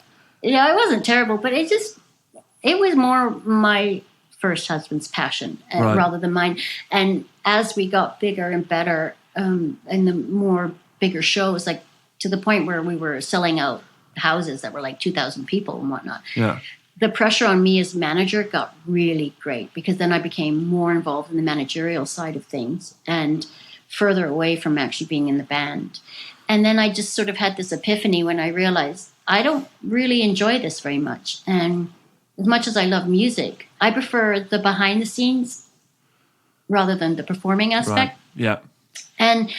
mean? I wasn't terrible, but it was more my first husband's passion rather than mine. And as we got bigger and better, and the more bigger shows, like to the point where we were selling out houses that were like 2,000 people and whatnot. Yeah. The pressure on me as manager got really great because then I became more involved in the managerial side of things and further away from actually being in the band. And then I just sort of had this epiphany when I realized I don't really enjoy this very much. And as much as I love music, I prefer the behind the scenes rather than the performing aspect. Right. Yeah. And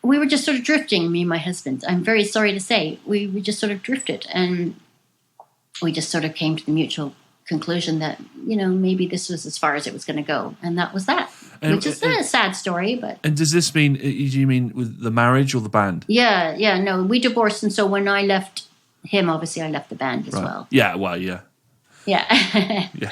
we were just sort of drifting, me and my husband. I'm very sorry to say, we just sort of drifted. And we just sort of came to the mutual conclusion that, maybe this was as far as it was going to go. And that was that, which is a sad story. But And does this mean, do you mean with the marriage or the band? Yeah, no, we divorced. And so when I left him, obviously I left the band as well. Yeah, well, yeah. Yeah. Yeah.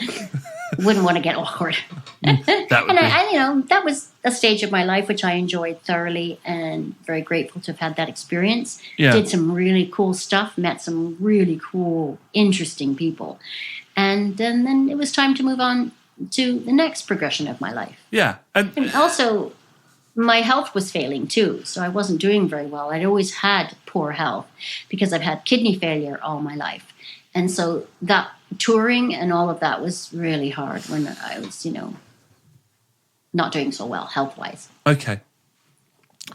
Wouldn't want to get awkward. That would and that was a stage of my life which I enjoyed thoroughly and very grateful to have had that experience. Yeah. Did some really cool stuff, met some really cool, interesting people. And then it was time to move on to the next progression of my life. Yeah. And also, my health was failing too, so I wasn't doing very well. I'd always had poor health because I've had kidney failure all my life. And so that touring and all of that was really hard when I was, not doing so well health-wise. Okay.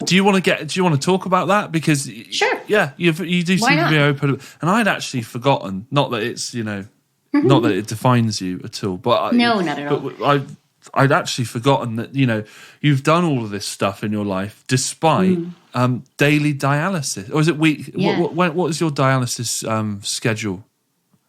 Do you want to talk about that? Because sure. Yeah, you do seem to be open. And I'd actually forgotten, not that it's, not that it defines you at all, but no, not at all. But I'd actually forgotten that, you've done all of this stuff in your life despite daily dialysis. Or is it week? Yeah. What is your dialysis schedule?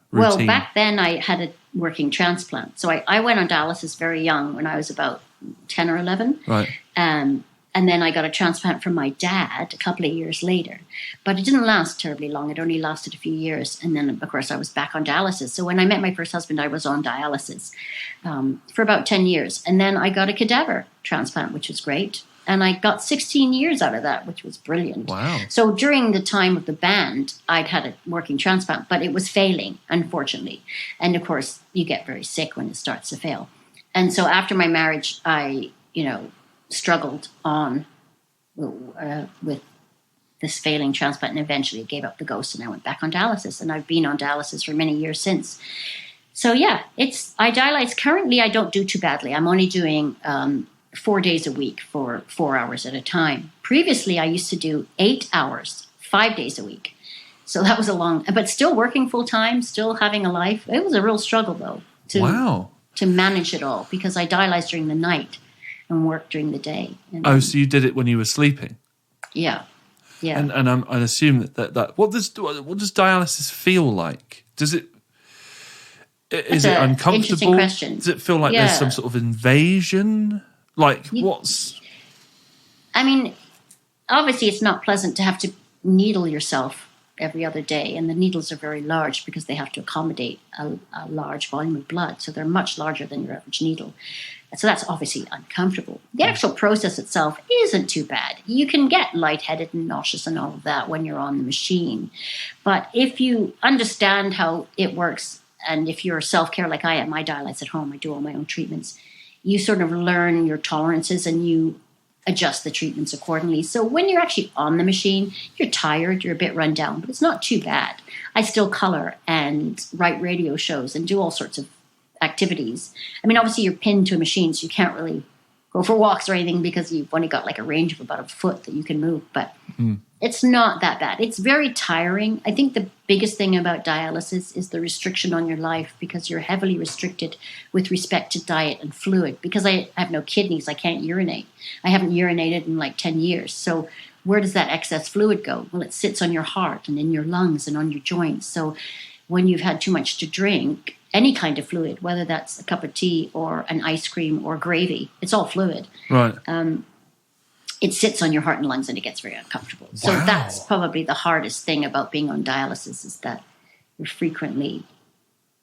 Routine? Well, back then I had a working transplant. So I went on dialysis very young when I was about 10 or 11. Right. And then I got a transplant from my dad a couple of years later. But it didn't last terribly long. It only lasted a few years. And then, of course, I was back on dialysis. So when I met my first husband, I was on dialysis for about 10 years. And then I got a cadaver transplant, which was great. And I got 16 years out of that, which was brilliant. Wow. So during the time of the band, I'd had a working transplant, but it was failing, unfortunately. And, of course, you get very sick when it starts to fail. And so after my marriage, I, struggled on with this failing transplant and eventually gave up the ghost and I went back on dialysis. And I've been on dialysis for many years since. So, yeah, I dialyze. Currently, I don't do too badly. I'm only doing 4 days a week for 4 hours at a time. Previously, I used to do 8 hours, 5 days a week. So that was but still working full time, still having a life. It was a real struggle, though, to manage it all because I dialyzed during the night and worked during the day. And so you did it when you were sleeping? Yeah. Yeah. And I assume that what does dialysis feel like? Is it uncomfortable? Interesting question. Does it feel like there's some sort of invasion? I mean, obviously it's not pleasant to have to needle yourself every other day. And the needles are very large because they have to accommodate a large volume of blood. So they're much larger than your average needle. So that's obviously uncomfortable. The actual process itself isn't too bad. You can get lightheaded and nauseous and all of that when you're on the machine. But if you understand how it works, and if you're self-care like I am, I dialyze at home, I do all my own treatments, you sort of learn your tolerances and you adjust the treatments accordingly. So when you're actually on the machine, you're tired, you're a bit run down, but it's not too bad. I still color and write radio shows and do all sorts of activities. I mean, obviously you're pinned to a machine, so you can't really go for walks or anything because you've only got like a range of about a foot that you can move, but it's not that bad. It's very tiring. I think the biggest thing about dialysis is the restriction on your life because you're heavily restricted with respect to diet and fluid. Because I have no kidneys, I can't urinate. I haven't urinated in like 10 years. So where does that excess fluid go? Well, it sits on your heart and in your lungs and on your joints. So when you've had too much to drink, any kind of fluid, whether that's a cup of tea or an ice cream or gravy, it's all fluid. Right. It sits on your heart and lungs and it gets very uncomfortable. So that's probably the hardest thing about being on dialysis is that you're frequently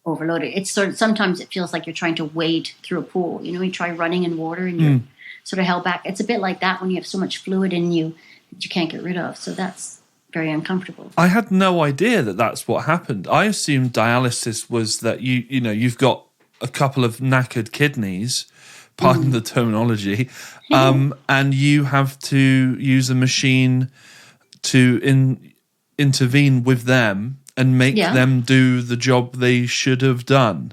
overloaded. It's sometimes it feels like you're trying to wade through a pool. You try running in water and you're sort of held back. It's a bit like that when you have so much fluid in you that you can't get rid of. So that's very uncomfortable. I had no idea that that's what happened. I assumed dialysis was that you've got a couple of knackered kidneys, pardon the terminology, and you have to use a machine to intervene with them and make them do the job they should have done.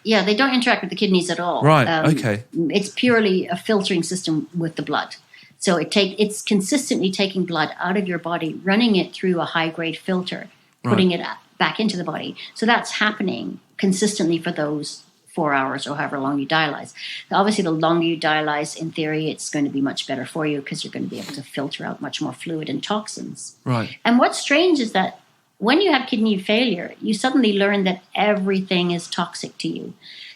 Yeah, they don't interact with the kidneys at all. Right, okay. It's purely a filtering system with the blood. So it's consistently taking blood out of your body, running it through a high-grade filter, putting it back into the body. So that's happening consistently for those 4 hours or however long you dialyze. Obviously, the longer you dialyze, in theory, it's going to be much better for you because you're going to be able to filter out much more fluid and toxins. Right. And what's strange is that when you have kidney failure, you suddenly learn that everything is toxic to you.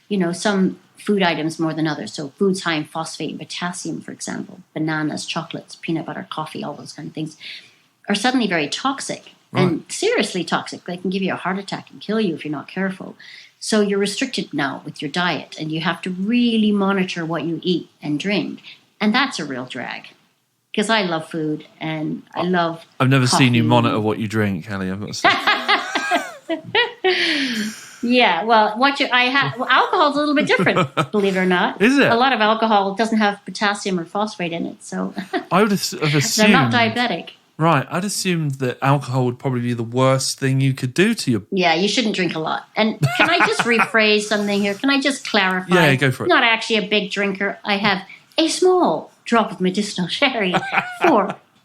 You know, some food items more than others. So foods high in phosphate and potassium, for example, bananas, chocolates, peanut butter, coffee, all those kind of things, are suddenly very toxic and seriously toxic. They can give you a heart attack and kill you if you're not careful. So you're restricted now with your diet, and you have to really monitor what you eat and drink. And that's a real drag. Because I love food and I love I've never coffee. seen you monitor what you drink, Ellie. I've got to say. Yeah, well, alcohol's a little bit different, believe it or not. Is it? A lot of alcohol doesn't have potassium or phosphate in it, so I would have assumed... I'm not diabetic. Right, I'd assumed that alcohol would probably be the worst thing you could do to your... Yeah, you shouldn't drink a lot. And can I just rephrase something here? Can I just clarify? Yeah, go for it. I'm not actually a big drinker. I have a small drop of medicinal sherry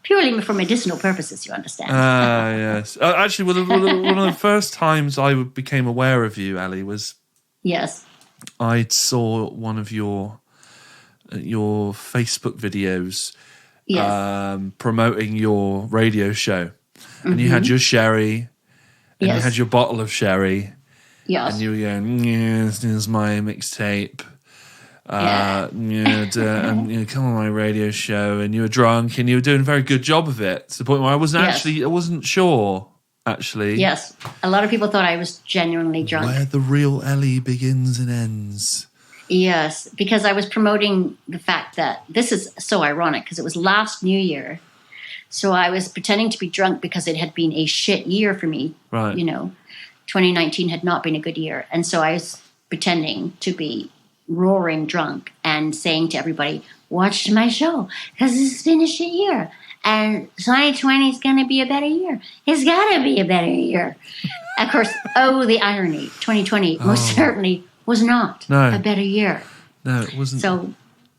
purely for medicinal purposes, you understand. Yes. Actually, one of the first times I became aware of you, Ali, was... Yes. I saw one of your Facebook videos promoting your radio show. And you had your sherry, and you had your bottle of sherry. Yes. And you were going, yes, this is my mixtape. And come on my radio show, and you were drunk, and you were doing a very good job of it, to the point where I wasn't sure, actually. Yes, a lot of people thought I was genuinely drunk. Where the real Ellie begins and ends. Yes, because I was promoting the fact that, this is so ironic, because it was last New Year, so I was pretending to be drunk because it had been a shit year for me. Right. 2019 had not been a good year, and so I was pretending to be roaring drunk and saying to everybody, watch my show because this has been a shit year and 2020 is going to be a better year. It's got to be a better year. Of course, the irony, 2020 most certainly was not a better year. No, it wasn't. So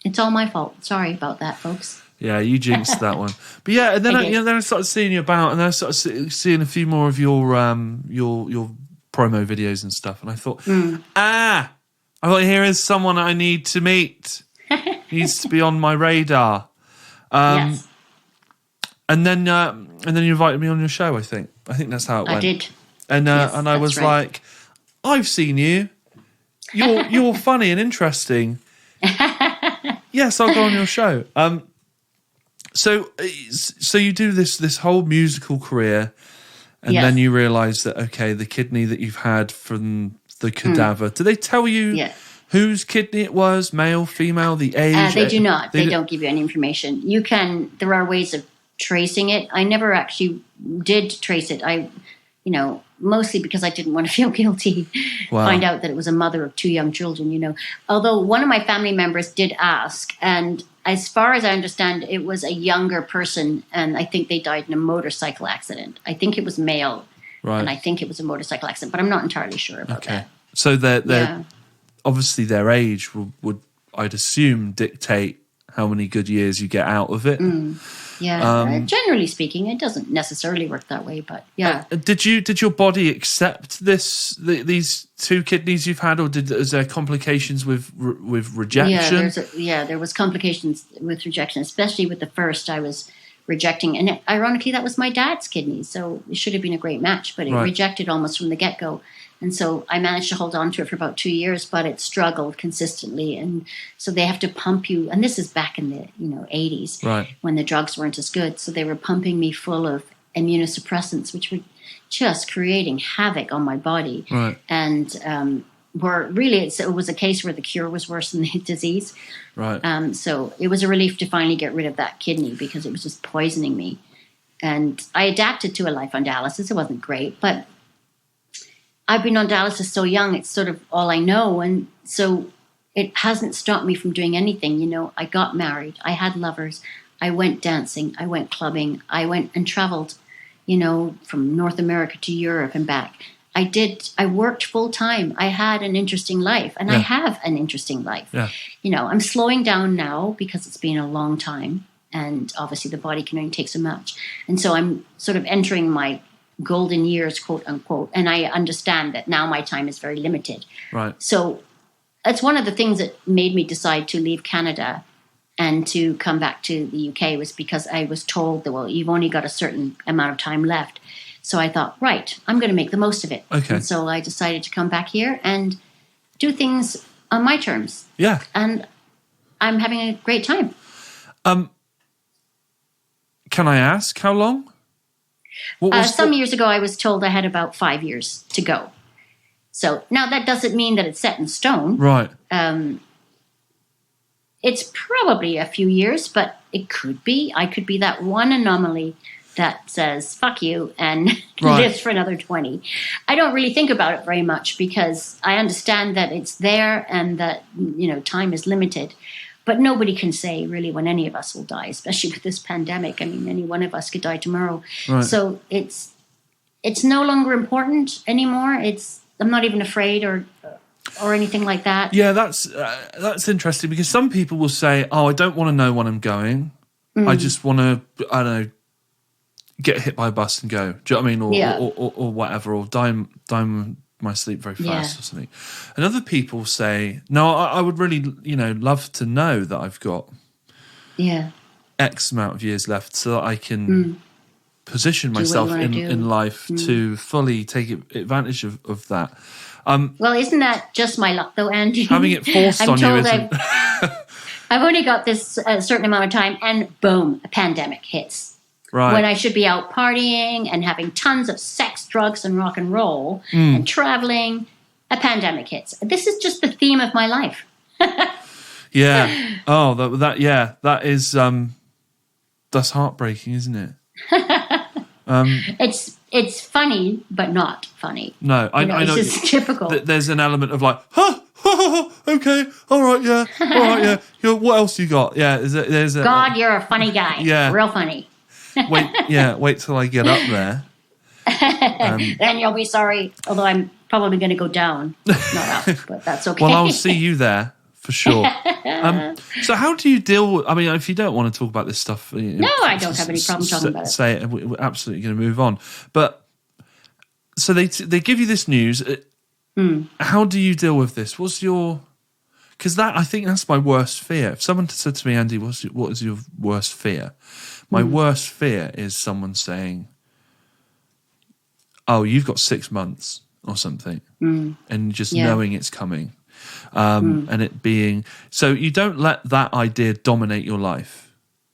it's all my fault. Sorry about that, folks. Yeah, you jinxed that one. But yeah, and then I started seeing you about, and then I started seeing a few more of your promo videos and stuff, and I thought, I thought, here is someone I need to meet. Needs to be on my radar. Yes. And then you invited me on your show. I think that's how it went. I did. And yes, and I was like, I've seen you. You're funny and interesting. Yes, I'll go on your show. So you do this whole musical career, and then you realise that the kidney that you've had from the cadaver. Do they tell you whose kidney it was, male, female, the age? They do not. They don't give you any information. There are ways of tracing it. I never actually did trace it. Mostly because I didn't want to feel guilty. Wow. Find out that it was a mother of 2 young children, Although one of my family members did ask, and as far as I understand, it was a younger person, and I think they died in a motorcycle accident. I think it was male. Right. And I think it was a motorcycle accident, but I'm not entirely sure about that. So they're obviously their age would I'd assume dictate how many good years you get out of it. Generally speaking, it doesn't necessarily work that way, but yeah. Did your body accept these 2 kidneys you've had, or is there complications with rejection? There was complications with rejection, especially with the first. I was rejecting, and ironically, that was my dad's kidney, so it should have been a great match, but it rejected almost from the get-go. And so I managed to hold on to it for about 2 years, but it struggled consistently. And so they have to pump you. And this is back in the 80s when the drugs weren't as good. So they were pumping me full of immunosuppressants, which were just creating havoc on my body. Right. And it was a case where the cure was worse than the disease. Right. So it was a relief to finally get rid of that kidney because it was just poisoning me. And I adapted to a life on dialysis. It wasn't great, but I've been on dialysis so young, it's sort of all I know. And so it hasn't stopped me from doing anything. I got married. I had lovers. I went dancing. I went clubbing. I went and traveled from North America to Europe and back. I worked full time. I had an interesting life, and I have an interesting life. Yeah. I'm slowing down now because it's been a long time, and obviously the body can only take so much. And so I'm sort of entering my golden years, quote unquote, and I understand that now my time is very limited. Right. So that's one of the things that made me decide to leave Canada and to come back to the UK, was because I was told that, well, you've only got a certain amount of time left. So I thought, right, I'm going to make the most of it. Okay. And so I decided to come back here and do things on my terms. Yeah. And I'm having a great time. Can I ask how long? Some years ago, I was told I had about 5 years to go. So now that doesn't mean that it's set in stone. Right. It's probably a few years, but it could be. I could be that one anomaly that says, fuck you, and lives for another 20. I don't really think about it very much because I understand that it's there and that, time is limited. But nobody can say really when any of us will die, especially with this pandemic. I mean, any one of us could die tomorrow. Right. So it's no longer important anymore. I'm not even afraid or anything like that. Yeah, that's interesting, because some people will say, "Oh, I don't want to know when I'm going. I just want to, I don't know, get hit by a bus and go." Do you know what I mean? Or whatever, or die in my sleep very fast or something. And other people say, "No, I would really, love to know that I've got X amount of years left, so that I can position myself in life to fully take advantage of that." Well, isn't that just my luck, though, Andy? Having it forced on you isn't. I've only got this certain amount of time, and boom, a pandemic hits. Right. When I should be out partying and having tons of sex, drugs, and rock and roll, and traveling, a pandemic hits. This is just the theme of my life. Yeah. Oh, that is that's heartbreaking, isn't it? It's funny, but not funny. No, I know. It's just typical. There's an element of like, okay, all right, yeah. What else you got? Yeah, there's a God, you're a funny guy. Yeah, real funny. Wait till I get up there. Then you'll be sorry. Although I'm probably going to go down, not up, but that's okay. Well, I'll see you there for sure. So how do you deal with, I mean, if you don't want to talk about this stuff. No, I don't have any problem talking about it. Say it, we're absolutely going to move on. But, so they give you this news. How do you deal with this? What's your, because I think that's my worst fear. If someone said to me, Andy, what is your worst fear? My worst fear is someone saying, oh, you've got 6 months or something, and just knowing it's coming. And it being, so you don't let that idea dominate your life.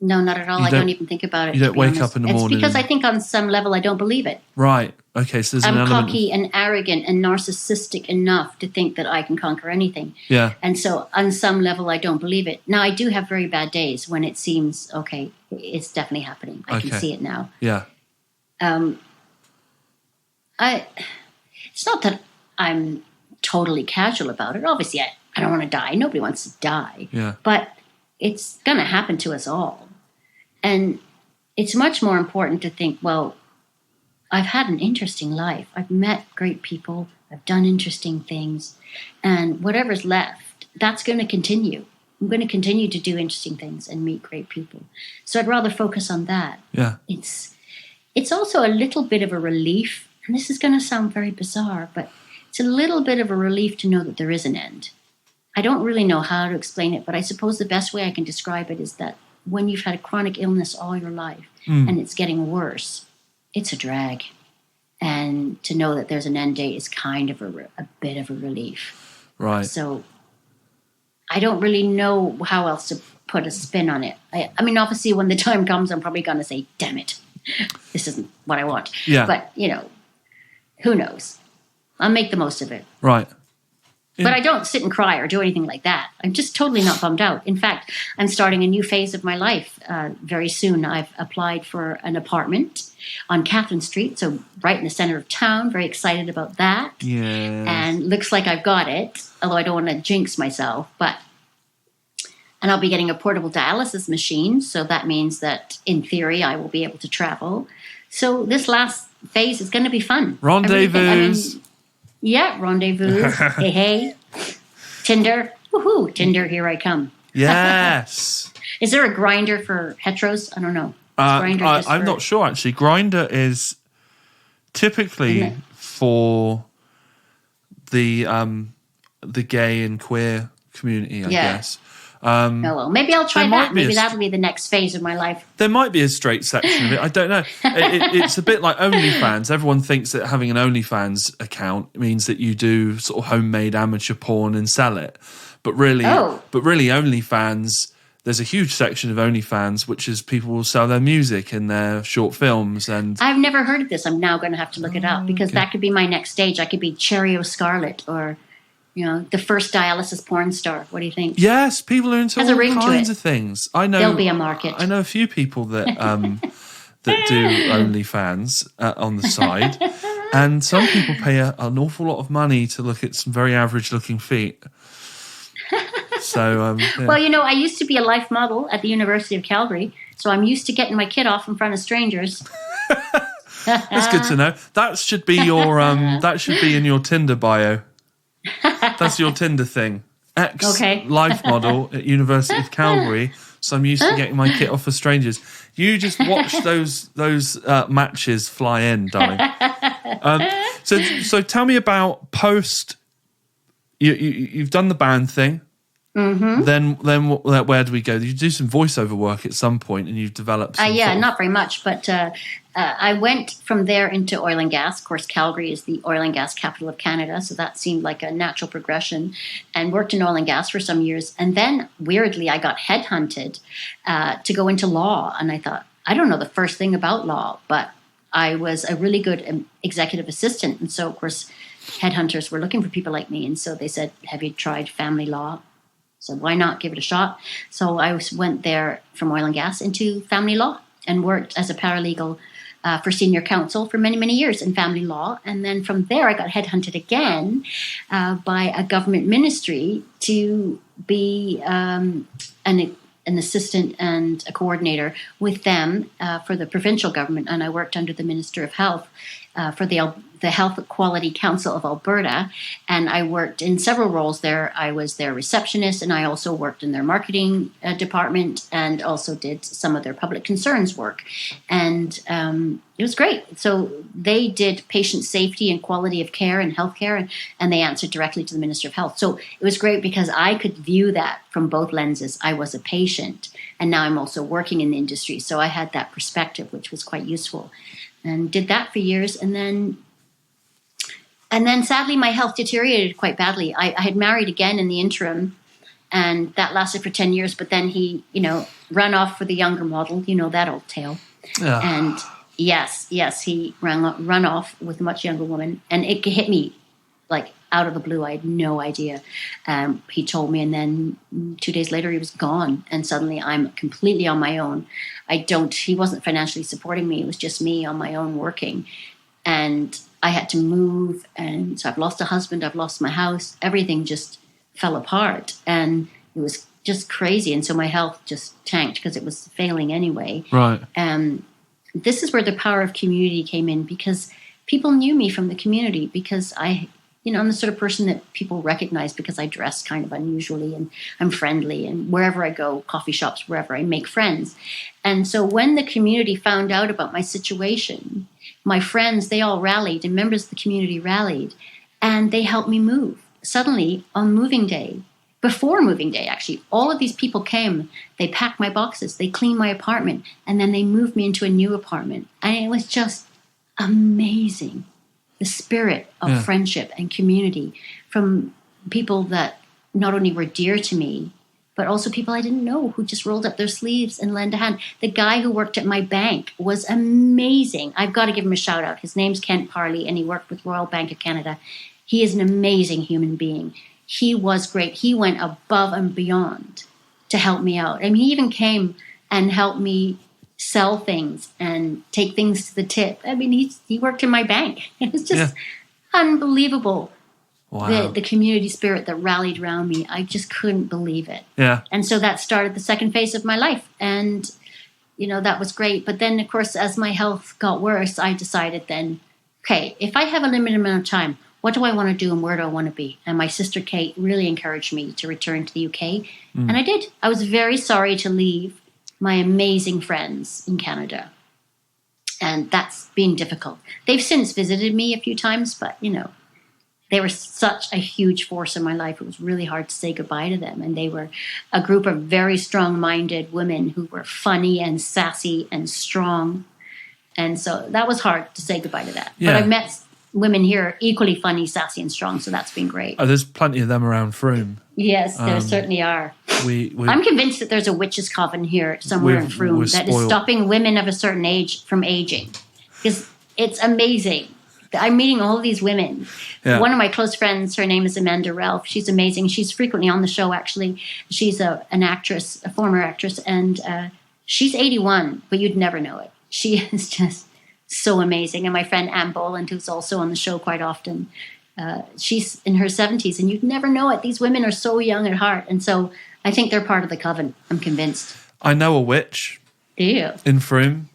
No, not at all. I don't even think about it. You don't wake up in the morning. It's because I think on some level I don't believe it. Right. Okay. So there's an element. I'm cocky and arrogant and narcissistic enough to think that I can conquer anything. Yeah. And so on some level I don't believe it. Now I do have very bad days when it seems, okay, it's definitely happening. I can see it now. Yeah. It's not that I'm totally casual about it. Obviously, I don't want to die. Nobody wants to die. Yeah. But it's going to happen to us all. And it's much more important to think, well, I've had an interesting life. I've met great people. I've done interesting things. And whatever's left, that's going to continue. I'm going to continue to do interesting things and meet great people. So I'd rather focus on that. Yeah. It's also a little bit of a relief. And this is going to sound very bizarre, but it's a little bit of a relief to know that there is an end. I don't really know how to explain it, but I suppose the best way I can describe it is that when you've had a chronic illness all your life and it's getting worse, it's a drag. And to know that there's an end date is kind of a bit of a relief. Right. So I don't really know how else to put a spin on it. I mean, obviously, when the time comes, I'm probably going to say, damn it, this isn't what I want. Yeah. But, who knows? I'll make the most of it. Right. But I don't sit and cry or do anything like that. I'm just totally not bummed out. In fact, I'm starting a new phase of my life very soon. I've applied for an apartment on Catherine Street, so right in the center of town. Very excited about that. Yeah. And looks like I've got it, although I don't want to jinx myself. And I'll be getting a portable dialysis machine, so that means that, in theory, I will be able to travel. So this last phase is going to be fun. Rendezvous. Rendezvous. hey. Tinder. Woohoo. Tinder, here I come. Yes. Is there a grinder for heteros? I don't know. I'm not sure, actually. Grinder is typically for the gay and queer community, I guess. Well, maybe I'll try that. Maybe that'll be the next phase of my life. There might be a straight section of it. I don't know. It's a bit like OnlyFans. Everyone thinks that having an OnlyFans account means that you do sort of homemade amateur porn and sell it. But really, OnlyFans, there's a huge section of OnlyFans which is people will sell their music and their short films. And I've never heard of this. I'm now going to have to look it up because that could be my next stage. I could be Cherry O'Scarlet or, the first dialysis porn star. What do you think? Yes, people are into all kinds of things. I know there'll be a market. I know a few people that that do OnlyFans on the side, and some people pay an awful lot of money to look at some very average-looking feet. So, Well, I used to be a life model at the University of Calgary, so I'm used to getting my kid off in front of strangers. That's good to know. That should be your that should be in your Tinder bio. That's your Tinder thing. Life model at University of Calgary. So I'm used to getting my kit off for strangers. You just watch those matches fly in, darling. So tell me about post. You've done the band thing. Mm-hmm. Then where do we go? You do some voiceover work at some point, and you've developed. Not very much, but I went from there into oil and gas. Of course, Calgary is the oil and gas capital of Canada, so that seemed like a natural progression. And worked in oil and gas for some years, and then weirdly, I got headhunted to go into law. And I thought, I don't know the first thing about law, but I was a really good executive assistant, and so of course, headhunters were looking for people like me, and so they said, "Have you tried family law?" So why not give it a shot? So I went there from oil and gas into family law and worked as a paralegal for senior counsel for many, many years in family law. And then from there, I got headhunted again by a government ministry to be an assistant and a coordinator with them for the provincial government. And I worked under the Minister of Health for the Health Quality Council of Alberta, and I worked in several roles there. I was their receptionist, and I also worked in their marketing department, and also did some of their public concerns work. And it was great. So they did patient safety and quality of care and healthcare, and they answered directly to the Minister of Health. So it was great because I could view that from both lenses. I was a patient, and now I'm also working in the industry. So I had that perspective, which was quite useful. And did that for years, and then sadly my health deteriorated quite badly. I had married again in the interim, and that lasted for 10 years. But then he, ran off for the younger model. You know that old tale. Yeah. And yes, he run off with a much younger woman, and it hit me like out of the blue. I had no idea. He told me, and then 2 days later he was gone, and suddenly I'm completely on my own. He wasn't financially supporting me. It was just me on my own working. And I had to move. And so I've lost a husband. I've lost my house. Everything just fell apart. And it was just crazy. And so my health just tanked because it was failing anyway. Right. This is where the power of community came in, because people knew me from the community, because I'm the sort of person that people recognize because I dress kind of unusually, and I'm friendly, and wherever I go, coffee shops, wherever, I make friends. And so when the community found out about my situation, my friends, they all rallied, and members of the community rallied, and they helped me move. Suddenly, on moving day, before moving day, actually, all of these people came, they packed my boxes, they cleaned my apartment, and then they moved me into a new apartment. And it was just amazing. The spirit of friendship and community from people that not only were dear to me, but also people I didn't know who just rolled up their sleeves and lent a hand. The guy who worked at my bank was amazing. I've got to give him a shout out. His name's Kent Parley, and he worked with Royal Bank of Canada. He is an amazing human being. He was great. He went above and beyond to help me out. I mean, he even came and helped me sell things and take things to the tip. I mean, he worked in my bank. It was just unbelievable. Wow. The community spirit that rallied around me. I just couldn't believe it. Yeah. And so that started the second phase of my life. And that was great. But then, of course, as my health got worse, I decided then, okay, if I have a limited amount of time, what do I want to do and where do I want to be? And my sister Kate really encouraged me to return to the UK. And I did. I was very sorry to leave my amazing friends in Canada. And that's been difficult. They've since visited me a few times, but, they were such a huge force in my life. It was really hard to say goodbye to them. And they were a group of very strong-minded women who were funny and sassy and strong. And so that was hard to say goodbye to that. Yeah. But I've met women here equally funny, sassy, and strong, so that's been great. Oh, there's plenty of them around Frome. Yes, there certainly are. I'm convinced that there's a witch's coven here somewhere in Frome that is stopping women of a certain age from aging. Because it's amazing. I'm meeting all these women. Yeah. One of my close friends, her name is Amanda Ralph. She's amazing. She's frequently on the show, actually. She's an actress, a former actress, and she's 81, but you'd never know it. She is just so amazing. And my friend Anne Boland, who's also on the show quite often, she's in her 70s, and you'd never know it. These women are so young at heart. And so I think they're part of the coven. I'm convinced. I know a witch. Do you? In Frome.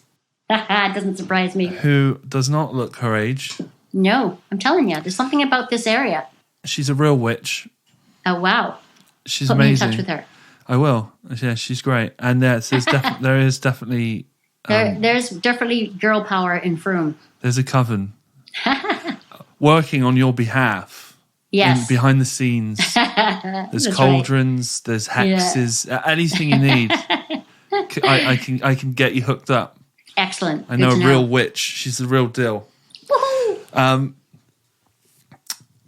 It doesn't surprise me. Who does not look her age. No, I'm telling you. There's something about this area. She's a real witch. Oh, wow. She's Put amazing. me in touch with her. I will. Yeah, she's great. And there is definitely... there's definitely girl power in Frome. There's a coven working on your behalf. Yes. Behind the scenes. There's cauldrons, right. There's hexes, anything you need. I can get you hooked up. Excellent. I know a real witch. She's the real deal. Woohoo!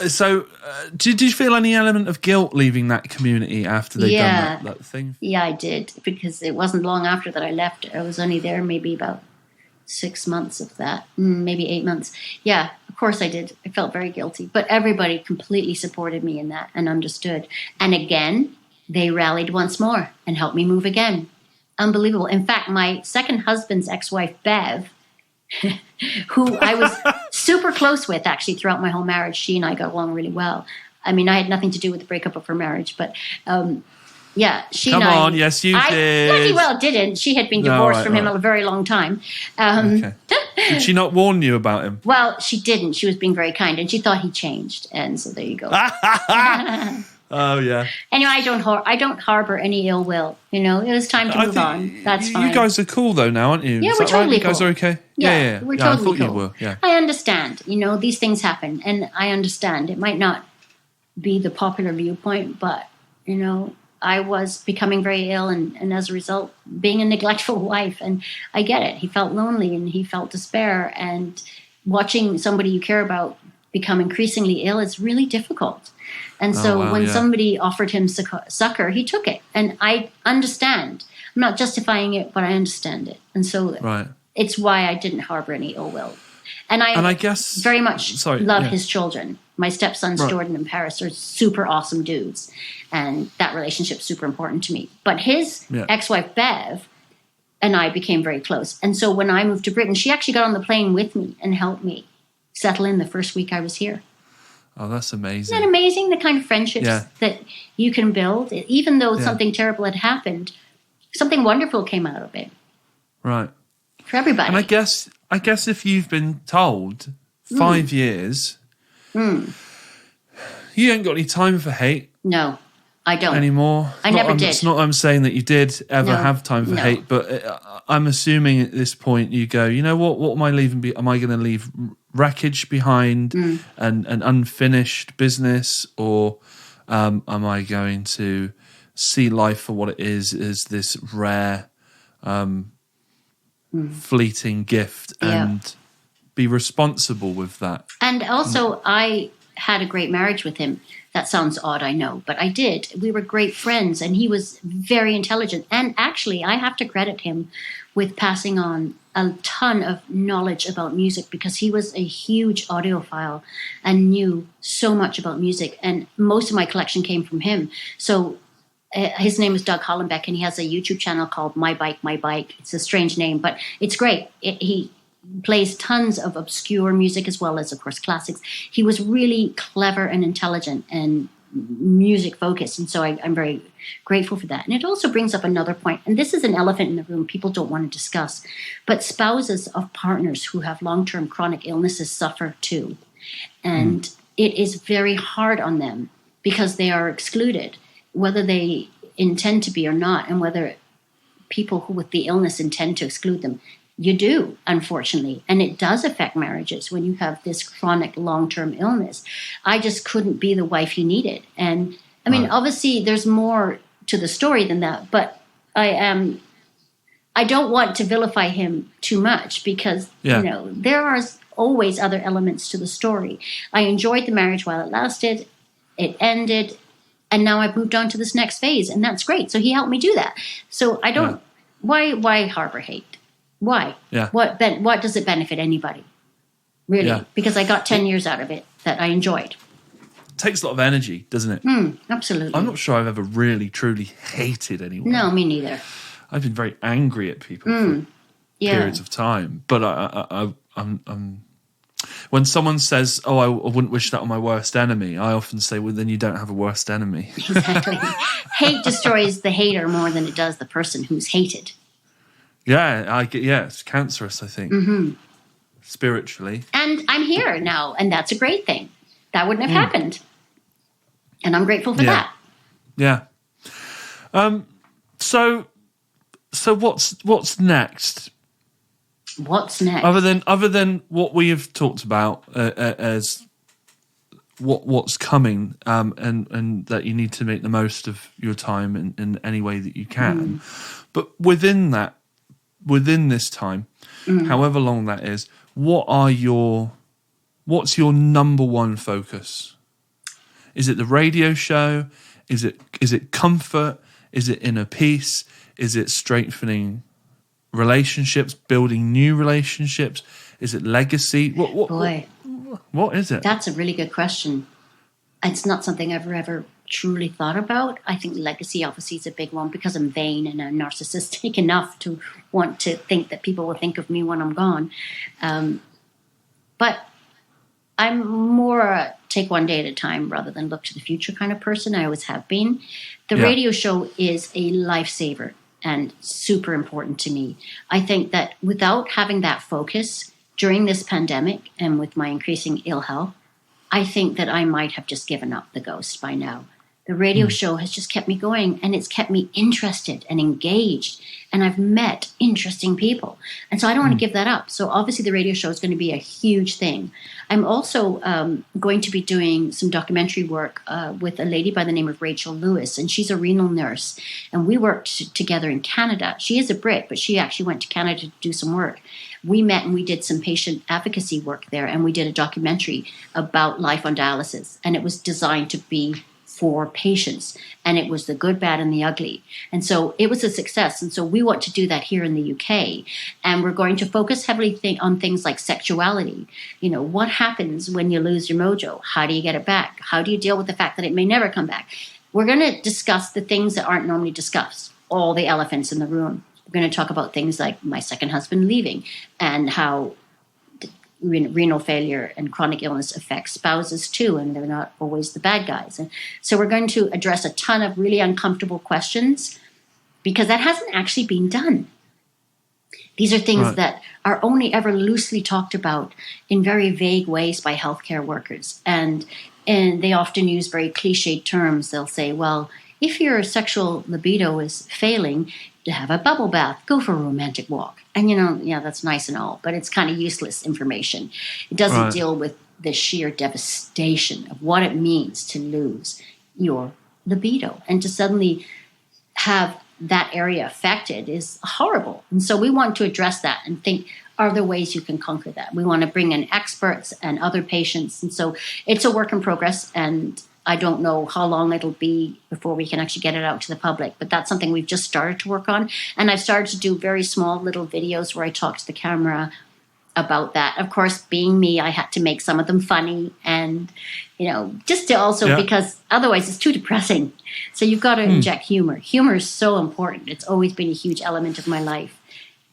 So, did you feel any element of guilt leaving that community after they'd done that thing? Yeah, I did, because it wasn't long after that I left. I was only there maybe about 6 months of that, maybe 8 months. Yeah, of course I did. I felt very guilty. But everybody completely supported me in that and understood. And again, they rallied once more and helped me move again. Unbelievable. In fact, my second husband's ex-wife, Bev, who I was super close with actually throughout my whole marriage, she and I got along really well. I mean, I had nothing to do with the breakup of her marriage, but she Come and I... on, yes, you did. I bloody well didn't. She had been divorced from him a very long time. Okay. Did she not warn you about him? Well, she didn't. She was being very kind, and she thought he changed, and so there you go. Oh yeah. Anyway, I don't harbor any ill will. It was time to move on. That's fine. You guys are cool though now, aren't you? Yeah, we're totally right? You guys are okay. Yeah, we're totally I thought cool. you were. Yeah. I understand. These things happen, and I understand. It might not be the popular viewpoint, but I was becoming very ill, and as a result, being a neglectful wife. And I get it. He felt lonely, and he felt despair, and watching somebody you care about become increasingly ill is really difficult. And so when somebody offered him succor, he took it. And I understand. I'm not justifying it, but I understand it. And so it's why I didn't harbor any ill will. And I guess very much love his children. My stepsons, Jordan and Paris, are super awesome dudes. And that relationship's super important to me. But his ex-wife, Bev, and I became very close. And so when I moved to Britain, she actually got on the plane with me and helped me settle in the first week I was here. Oh, that's amazing. Isn't that amazing, the kind of friendships that you can build? Even though something terrible had happened, something wonderful came out of it. Right. For everybody. And I guess if you've been told 5 years, you ain't got any time for hate. No, I don't. Anymore. I never did. It's not I'm saying that you did ever have time for hate, but I'm assuming at this point you go, you know what am I leaving? Am I going to leave wreckage behind and unfinished business, or am I going to see life for what it is this rare, fleeting gift and be responsible with that? And also, I had a great marriage with him. That sounds odd, I know, but I did. We were great friends, and he was very intelligent. And actually, I have to credit him with passing on a ton of knowledge about music, because he was a huge audiophile and knew so much about music. And most of my collection came from him. So his name is Doug Hollenbeck, and he has a YouTube channel called My Bike, My Bike. It's a strange name, but it's great. He plays tons of obscure music as well as, of course, classics. He was really clever and intelligent and music focused. And so I'm very grateful for that. And it also brings up another point, and this is an elephant in the room people don't want to discuss, but spouses of partners who have long-term chronic illnesses suffer too. And it is very hard on them because they are excluded, whether they intend to be or not, and whether people who with the illness intend to exclude them. You do, unfortunately. And it does affect marriages when you have this chronic long-term illness. I just couldn't be the wife you needed. And I mean, obviously there's more to the story than that, but I don't want to vilify him too much because, there are always other elements to the story. I enjoyed the marriage while it lasted. It ended. And now I've moved on to this next phase, and that's great. So he helped me do that. So I don't, why harbor hate? Why? Yeah. What does it benefit anybody? Really? Yeah. Because I got 10 years out of it that I enjoyed. It takes a lot of energy, doesn't it? Absolutely. I'm not sure I've ever really, truly hated anyone. No, me neither. I've been very angry at people for periods of time. But I'm when someone says, "Oh, I wouldn't wish that on my worst enemy," I often say, "Well, then you don't have a worst enemy." Exactly. Hate destroys the hater more than it does the person who's hated. Yeah, it's cancerous, I think, spiritually. And I'm here now, and that's a great thing. That wouldn't have happened, and I'm grateful for that. Yeah. So what's next? What's next? Other than what we have talked about as what's coming, and that you need to make the most of your time in any way that you can. But within this time, however long that is, what's your number one focus? Is it the radio show? Is it comfort? Is it inner peace? Is it strengthening relationships, building new relationships? Is it legacy? What is it? That's a really good question. It's not something I've ever truly thought about. I think legacy obviously is a big one because I'm vain and I'm narcissistic enough to want to think that people will think of me when I'm gone. But I'm more a take one day at a time rather than look to the future kind of person. I always have been. The radio show is a lifesaver and super important to me. I think that without having that focus during this pandemic and with my increasing ill health, I think that I might have just given up the ghost by now. The radio show has just kept me going, and it's kept me interested and engaged, and I've met interesting people. And so I don't want to give that up. So obviously the radio show is going to be a huge thing. I'm also going to be doing some documentary work with a lady by the name of Rachel Lewis, and she's a renal nurse. And we worked together in Canada. She is a Brit, but she actually went to Canada to do some work. We met and we did some patient advocacy work there, and we did a documentary about life on dialysis. And it was designed to be for patients, and it was the good, bad, and the ugly. And so it was a success. And so we want to do that here in the UK. And we're going to focus heavily on things like sexuality. You know, what happens when you lose your mojo? How do you get it back? How do you deal with the fact that it may never come back? We're going to discuss the things that aren't normally discussed, all the elephants in the room. We're going to talk about things like my second husband leaving and how renal failure and chronic illness affects spouses too, and they're not always the bad guys. And so we're going to address a ton of really uncomfortable questions because that hasn't actually been done. These are things that are only ever loosely talked about in very vague ways by healthcare workers. And they often use very cliched terms. They'll say, well, if your sexual libido is failing, to have a bubble bath, go for a romantic walk. And, that's nice and all, but it's kind of useless information. It doesn't deal with the sheer devastation of what it means to lose your libido. And to suddenly have that area affected is horrible. And so we want to address that and think, are there ways you can conquer that? We want to bring in experts and other patients. And so it's a work in progress, and I don't know how long it'll be before we can actually get it out to the public, but that's something we've just started to work on. And I've started to do very small little videos where I talk to the camera about that. Of course, being me, I had to make some of them funny and, just to also, because otherwise it's too depressing. So you've got to inject humor. Humor is so important. It's always been a huge element of my life.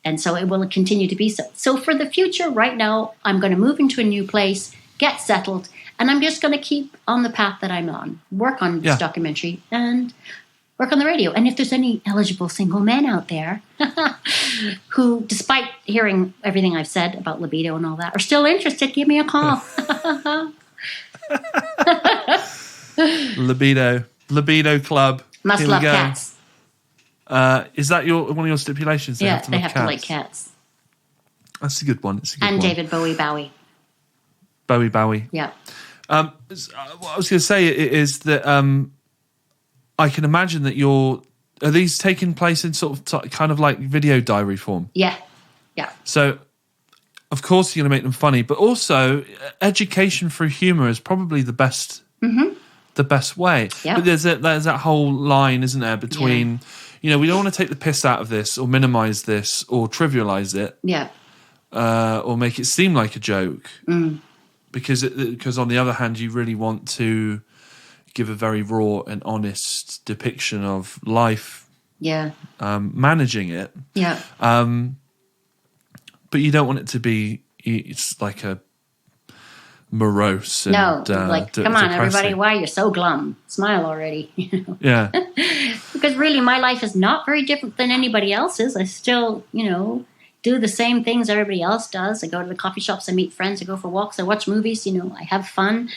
And so it will continue to be so. So for the future, right now, I'm going to move into a new place, get settled, And I'm just going to keep on the path that I'm on, work on this documentary and work on the radio. And if there's any eligible single men out there who, despite hearing everything I've said about libido and all that, are still interested, give me a call. Libido club. Must Here love cats. Is that one of your stipulations? They have to like cats. That's a good one. And David Bowie. Bowie. Yeah. What I was going to say is that I can imagine that are these taking place in sort of kind of like video diary form? Yeah. So, of course, you're going to make them funny, but also education through humour is probably the best way. Yeah. But there's that whole line, isn't there, between, we don't want to take the piss out of this or minimise this or trivialise it. Yeah. Or make it seem like a joke. Mm. Because on the other hand, you really want to give a very raw and honest depiction of life. Yeah. Managing it. Yeah. But you don't want it to be. It's like a morose. And, come on, depressing. everybody! Why are you so glum? Smile already. Yeah. Because really, my life is not very different than anybody else's. I still, do the same things everybody else does. I go to the coffee shops, I meet friends, I go for walks, I watch movies, I have fun.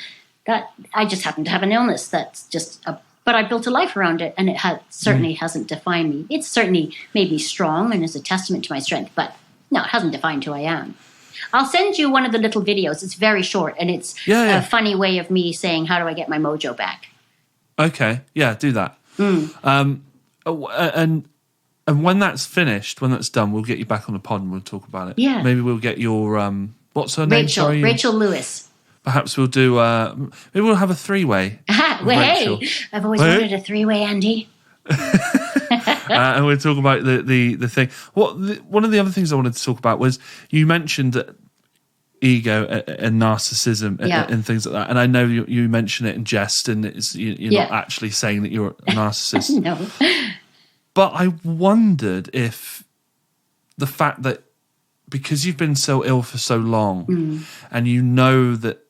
That I just happen to have an illness that's but I built a life around it, and it certainly hasn't defined me. It's certainly made me strong and is a testament to my strength, but no, it hasn't defined who I am. I'll send you one of the little videos. It's very short, and it's a funny way of me saying, how do I get my mojo back? Okay, yeah, do that. And when that's finished, when that's done, we'll get you back on the pod and we'll talk about it. Yeah. Maybe we'll get your, what's her name? Sorry? Rachel Lewis. Perhaps we'll do, maybe we'll have a three-way. Hey, I've always wanted a three-way, Andy. And we'll talk about the thing. One of the other things I wanted to talk about was you mentioned ego and narcissism and things like that. And I know you mention it in jest, and you're not actually saying that you're a narcissist. No. But I wondered if the fact that because you've been so ill for so long and you know that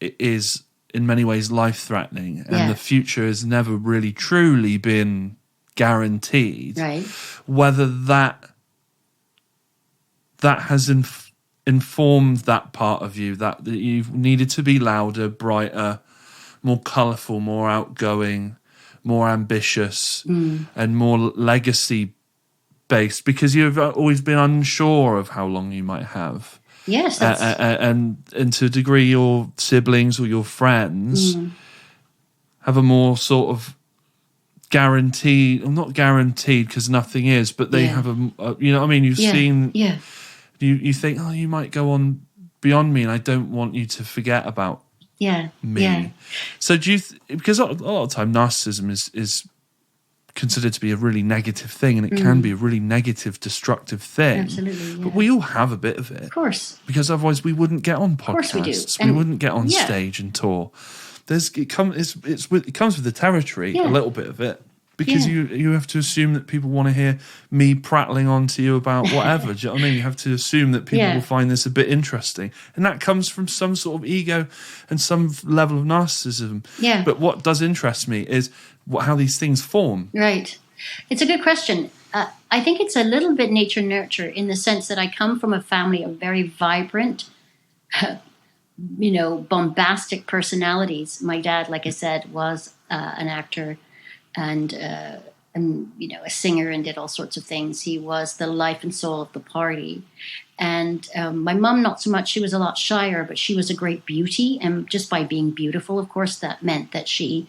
it is in many ways life-threatening and the future has never really truly been guaranteed, right? Whether that has informed that part of you, that you've needed to be louder, brighter, more colourful, more outgoing, more ambitious and more legacy based because you've always been unsure of how long you might have. Yes, and to a degree, your siblings or your friends have a more sort of guaranteed, or not guaranteed because nothing is, but they have a you know what I mean? You've seen, you think, oh, you might go on beyond me, and I don't want you to forget about me. Yeah. So do you? Because a lot of the time, narcissism is considered to be a really negative thing, and it can be a really negative, destructive thing. Absolutely. Yeah. But we all have a bit of it, of course, because otherwise we wouldn't get on podcasts. Of course we do. We wouldn't get on stage and tour. It comes with the territory, a little bit of it. Because you have to assume that people want to hear me prattling on to you about whatever. Do you know what I mean? You have to assume that people will find this a bit interesting. And that comes from some sort of ego and some level of narcissism. Yeah. But what does interest me is how these things form. Right. It's a good question. I think it's a little bit nature-nurture in the sense that I come from a family of very vibrant, bombastic personalities. My dad, like I said, was an actor and a singer and did all sorts of things. He was the life and soul of the party. And my mom, not so much. She was a lot shyer, but she was a great beauty. And just by being beautiful, of course, that meant that she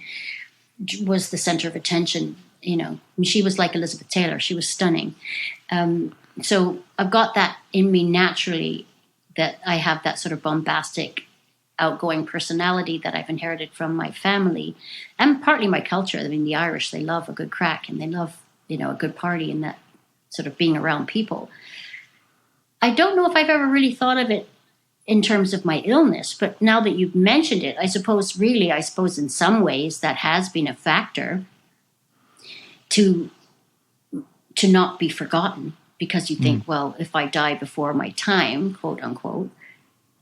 was the center of attention. She was like Elizabeth Taylor. She was stunning. So I've got that in me naturally, that I have that sort of bombastic, outgoing personality that I've inherited from my family and partly my culture. I mean, the Irish, they love a good crack and they love, a good party and that sort of being around people. I don't know if I've ever really thought of it in terms of my illness, but now that you've mentioned it, I suppose in some ways that has been a factor to not be forgotten, because you think, well, if I die before my time, quote unquote,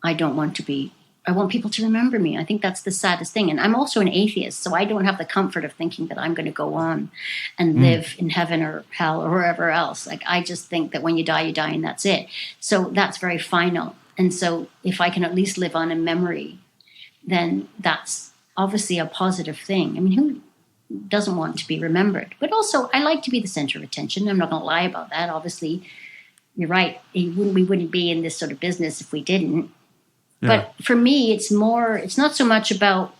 I don't want to be I want people to remember me. I think that's the saddest thing. And I'm also an atheist, so I don't have the comfort of thinking that I'm going to go on and live in heaven or hell or wherever else. Like, I just think that when you die, and that's it. So that's very final. And so if I can at least live on in memory, then that's obviously a positive thing. I mean, who doesn't want to be remembered? But also, I like to be the center of attention. I'm not going to lie about that. Obviously, you're right. We wouldn't be in this sort of business if we didn't. Yeah. But for me, it's not so much about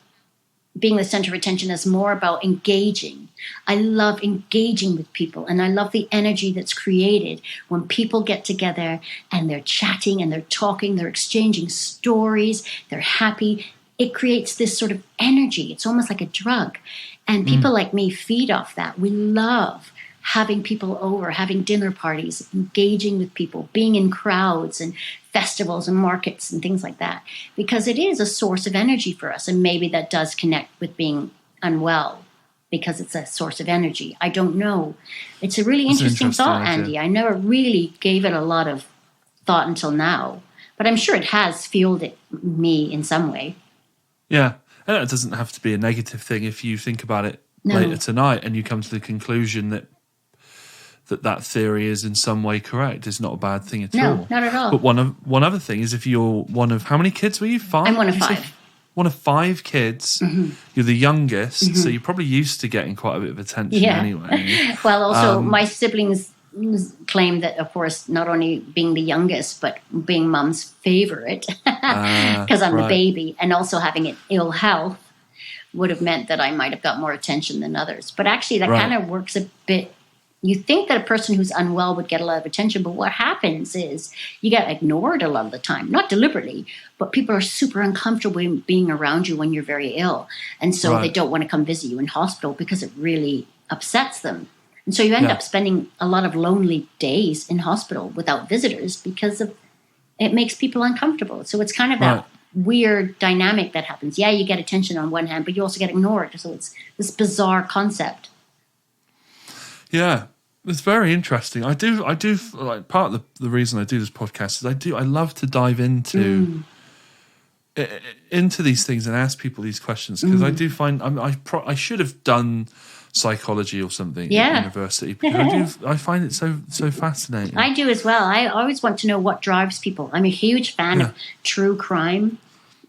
being the center of attention as more about engaging. I love engaging with people, and I love the energy that's created when people get together and they're chatting and they're talking, they're exchanging stories, they're happy. It creates this sort of energy. It's almost like a drug. And people like me feed off that. We love having people over, having dinner parties, engaging with people, being in crowds and festivals and markets and things like that, because it is a source of energy for us. And maybe that does connect with being unwell because it's a source of energy. I don't know. It's a really interesting thought, Andy. I never really gave it a lot of thought until now, but I'm sure it has fueled me in some way. Yeah. And it doesn't have to be a negative thing if you think about it later tonight and you come to the conclusion that theory is in some way correct. It's not a bad thing at all. No, not at all. But one other thing is, if you're one of, how many kids were you? 5? I'm one of 5. One of 5 kids. Mm-hmm. You're the youngest, so you're probably used to getting quite a bit of attention anyway. Well, also my siblings claim that, of course, not only being the youngest, but being mum's favorite, because I'm the baby, and also having ill health would have meant that I might have got more attention than others. But actually, that kind of works a bit. You think that a person who's unwell would get a lot of attention, but what happens is you get ignored a lot of the time, not deliberately, but people are super uncomfortable being around you when you're very ill. And so they don't want to come visit you in hospital because it really upsets them. And so you end up spending a lot of lonely days in hospital without visitors because it makes people uncomfortable. So it's kind of that weird dynamic that happens. Yeah, you get attention on one hand, but you also get ignored. So it's this bizarre concept. Yeah. It's very interesting. I do like, part of the reason I do this podcast is I love to dive into these things and ask people these questions, because I do find I should have done psychology or something at university, because I find it so fascinating. I do as well. I always want to know what drives people. I'm a huge fan of true crime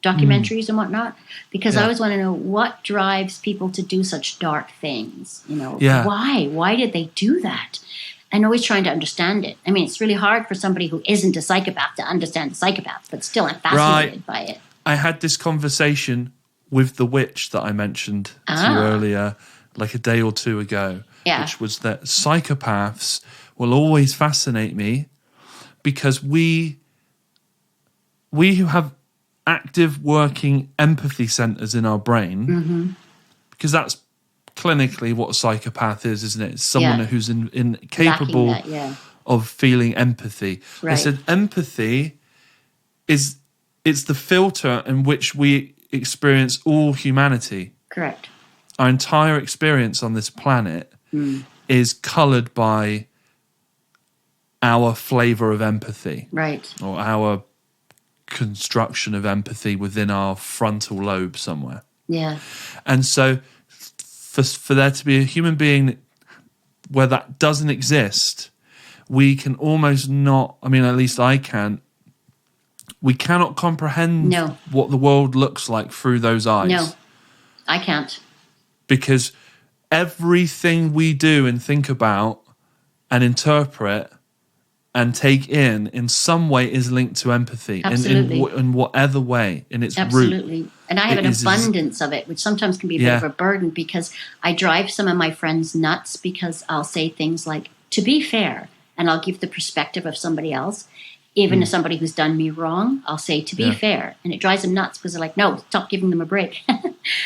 documentaries and whatnot, because I always want to know what drives people to do such dark things. Why did they do that? And always trying to understand it. I mean, it's really hard for somebody who isn't a psychopath to understand a psychopath, but still I'm fascinated by it. I had this conversation with the witch that I mentioned to you earlier, like a day or two ago, which was that psychopaths will always fascinate me, because we who have active working empathy centers in our brain, because that's clinically what a psychopath is, isn't it? It's someone who's incapable of feeling empathy. Right. I said empathy it's the filter in which we experience all humanity. Correct. Our entire experience on this planet is colored by our flavor of empathy. Right. Or our construction of empathy within our frontal lobe somewhere. Yeah. And so for there to be a human being where that doesn't exist, we can almost not, I mean, at least I can't, we cannot comprehend what the world looks like through those eyes. No, I can't. Because everything we do and think about and interpret and take in some way is linked to empathy. Absolutely. In whatever way, in its root. Absolutely. And I have an abundance of it, which sometimes can be a bit of a burden, because I drive some of my friends nuts, because I'll say things like, to be fair, and I'll give the perspective of somebody else. Even to somebody who's done me wrong, I'll say, to be fair. And it drives them nuts, because they're like, no, stop giving them a break.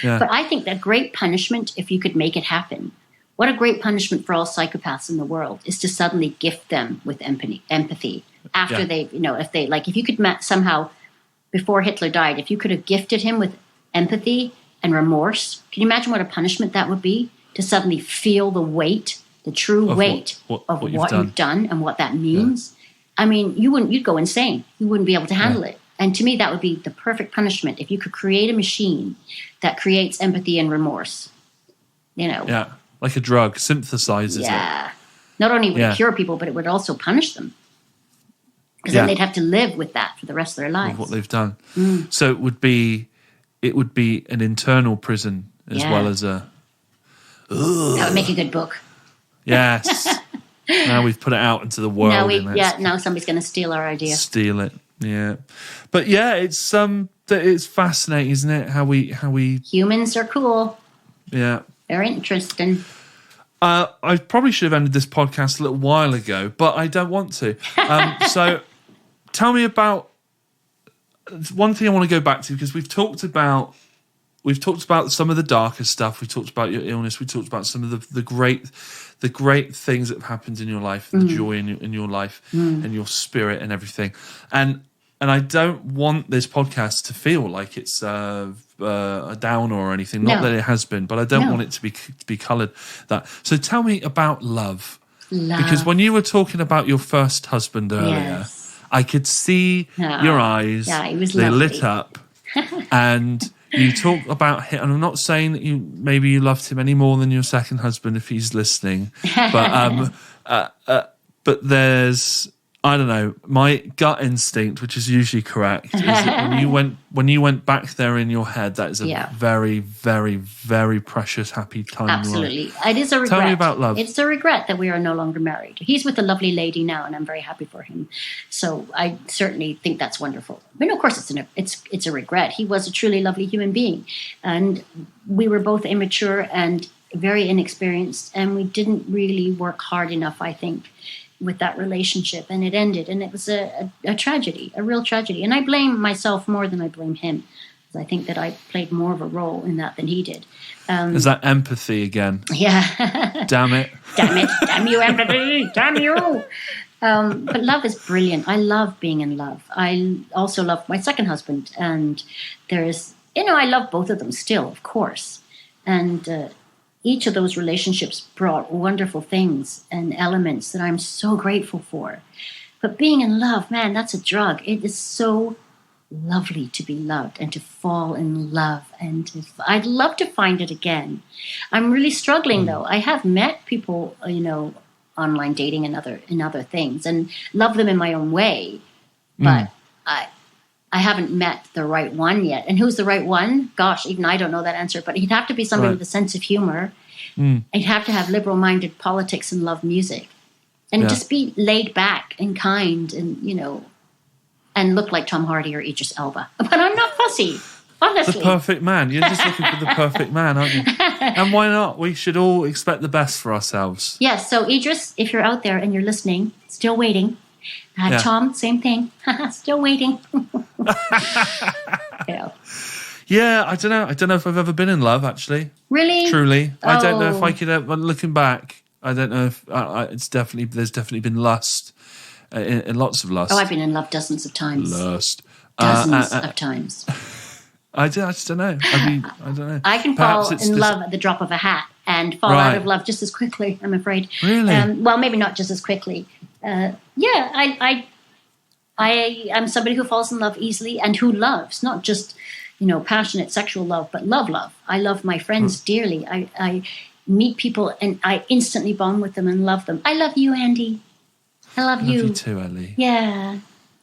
But I think that great punishment, if you could make it happen, what a great punishment for all psychopaths in the world is to suddenly gift them with empathy after they, if you could somehow, before Hitler died, if you could have gifted him with empathy and remorse, can you imagine what a punishment that would be? To suddenly feel the weight, the true weight of what you've done and what that means. Yeah. I mean, you'd go insane. You wouldn't be able to handle it. And to me, that would be the perfect punishment if you could create a machine that creates empathy and remorse. Yeah, like a drug, synthesizes it. Yeah. Not only would it cure people, but it would also punish them. Because then they'd have to live with that for the rest of their lives. With what they've done. So it would be an internal prison as well as a... That would make a good book. Yes. Now we've put it out into the world. Now somebody's going to steal our idea. Steal it. Yeah. But yeah, it's fascinating, isn't it? How we humans are cool. Yeah. Very interesting. I probably should have ended this podcast a little while ago, but I don't want to. So tell me about one thing I want to go back to, because we've talked about some of the darker stuff. We talked about your illness. We talked about some of the great things that have happened in your life, the joy in your life, and your spirit and everything. And I don't want this podcast to feel like it's a downer or anything. Not that it has been, but I don't want it to be coloured that. So tell me about love. Because when you were talking about your first husband earlier, I could see your eyes. Yeah, it was lovely. They lit up, and you talk about him. And I'm not saying that maybe you loved him any more than your second husband if he's listening, but there's, I don't know, my gut instinct, which is usually correct, is that when you went back there in your head, that is a very, very, very precious, happy time. Absolutely. It is a regret. Tell me about love. It's a regret that we are no longer married. He's with a lovely lady now, and I'm very happy for him. So I certainly think that's wonderful. But of course, it's a regret. He was a truly lovely human being, and we were both immature and very inexperienced, and we didn't really work hard enough, I think, with that relationship, and it ended, and it was a tragedy, a real tragedy. And I blame myself more than I blame him, because I think that I played more of a role in that than he did. Is that empathy again? Yeah. Damn it. Damn you, empathy, damn you. But love is brilliant. I love being in love. I also love my second husband, and there's, I love both of them still, of course. And each of those relationships brought wonderful things and elements that I'm so grateful for. But being in love, man, that's a drug. It is so lovely to be loved and to fall in love. And I'd love to find it again. I'm really struggling, though. I have met people, online dating and other things, and love them in my own way. But I haven't met the right one yet. And who's the right one? Gosh, even I don't know that answer. But he'd have to be somebody with a sense of humor. He'd have to have liberal-minded politics and love music. And just be laid back and kind and, and look like Tom Hardy or Idris Elba. But I'm not fussy, honestly. The perfect man. You're just looking for the perfect man, aren't you? And why not? We should all expect the best for ourselves. Yes, so Idris, if you're out there and you're listening, still waiting. Tom, same thing. Still waiting. Yeah, I don't know. I don't know if I've ever been in love, actually. Really? Truly. Oh. I don't know if I could ever, looking back, I don't know if there's definitely been lust, in lots of lust. Oh, I've been in love dozens of times. Lust. Dozens of times. I just don't know. I don't know. I can fall in love at the drop of a hat and fall out of love just as quickly, I'm afraid. Really? Well, maybe not just as quickly. I am somebody who falls in love easily and who loves, not just, passionate sexual love, but love. I love my friends dearly. I meet people and I instantly bond with them and love them. I love you, Andy. I love you. I love you too, Ellie. Yeah.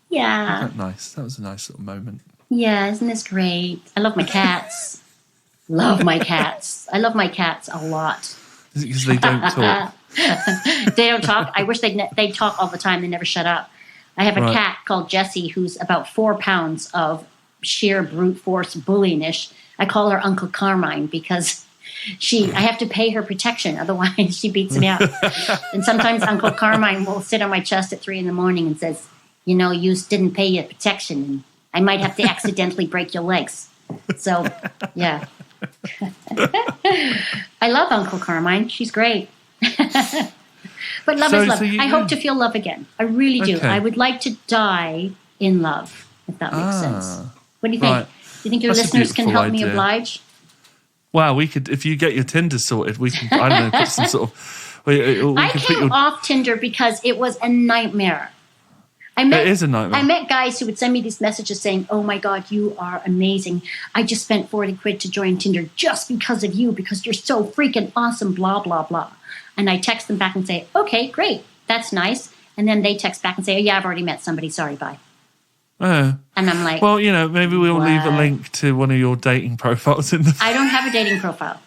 Isn't that nice? That was a nice little moment. Yeah, isn't this great? I love my cats. Love my cats. I love my cats a lot. Is it because they don't talk? They don't talk. I wish they'd talk all the time. They never shut up. I have a cat called Jessie who's about 4 pounds of sheer brute force bullyingish. I call her Uncle Carmine because I have to pay her protection. Otherwise, she beats me up. And sometimes Uncle Carmine will sit on my chest at 3 a.m. and says, you didn't pay your protection. And I might have to accidentally break your legs. So, yeah. I love Uncle Carmine. She's great. But love is love. I hope to feel love again. I really do. Okay. I would like to die in love, if that makes sense. What do you think? Right. Do you think your listeners can help me oblige? Well, we could, if you get your Tinder sorted, we can, I don't know, put some sort of... I came off Tinder because it was a nightmare. It is a nightmare. I met guys who would send me these messages saying, "Oh my God, you are amazing. I just spent 40 quid to join Tinder just because of you, because you're so freaking awesome, blah, blah, blah." And I text them back and say, "Okay, great. That's nice." And then they text back and say, "Oh yeah, I've already met somebody. Sorry, bye." Oh. And I'm like, well, maybe we'll leave a link to one of your dating profiles in the... I don't have a dating profile.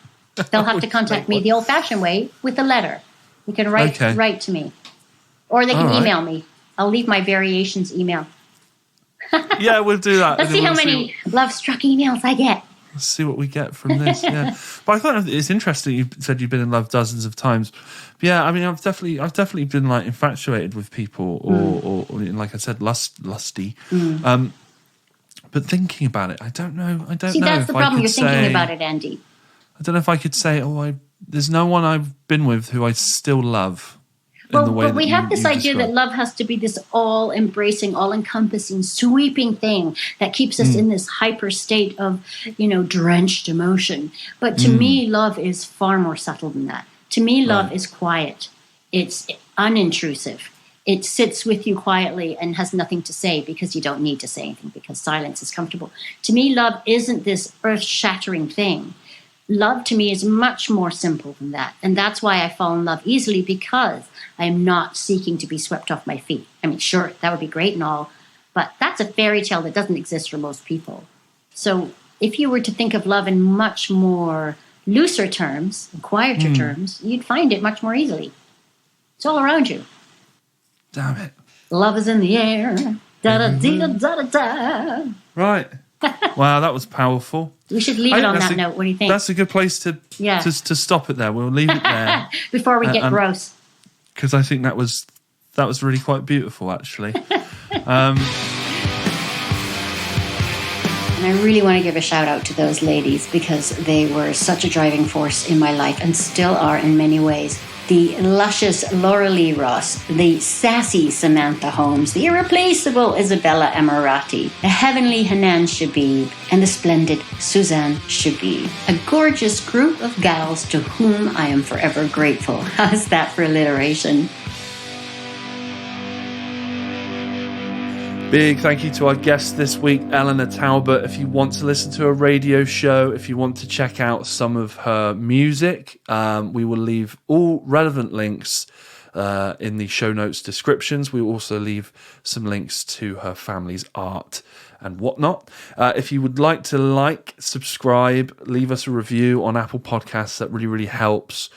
They'll have to contact me the old-fashioned way with a letter. You can write to me. Or they can email me. I'll leave my variations email. Yeah, we'll do that. Let's see how many love-struck emails I get. Let's see what we get from this. Yeah, but I thought it's interesting. You said you've been in love dozens of times. But yeah, I mean, I've definitely been like infatuated with people, or like I said, lusty. But thinking about it, I don't know. See, that's the problem. You're thinking about it, Andy. I don't know if I could say, there's no one I've been with who I still love. Well, but we have this idea that love has to be this all-embracing, all-encompassing, sweeping thing that keeps us in this hyper state of, drenched emotion. But to me, love is far more subtle than that. To me, love is quiet. It's unintrusive. It sits with you quietly and has nothing to say because you don't need to say anything because silence is comfortable. To me, love isn't this earth-shattering thing. Love to me is much more simple than that. And that's why I fall in love easily, because I am not seeking to be swept off my feet. I mean, sure, that would be great and all, but that's a fairy tale that doesn't exist for most people. So if you were to think of love in much more looser terms, quieter terms, you'd find it much more easily. It's all around you. Damn it. Love is in the air. Da-da-dee-da-da-da-da. Right. Wow, that was powerful. We should leave it on that note. What do you think? That's a good place to stop it there. We'll leave it there. Before we get gross. Because I think that was really quite beautiful, actually. And I really want to give a shout out to those ladies, because they were such a driving force in my life and still are in many ways. The luscious Laura Lee Ross, the sassy Samantha Holmes, the irreplaceable Isabella Emirati, the heavenly Hanan Shabib, and the splendid Suzanne Shabib. A gorgeous group of gals to whom I am forever grateful. How's that for alliteration? Big thank you to our guest this week, Eleanor Talbot. If you want to listen to a radio show, if you want to check out some of her music, we will leave all relevant links in the show notes descriptions. We will also leave some links to her family's art and whatnot. If you would like to subscribe, leave us a review on Apple Podcasts, that really, really helps.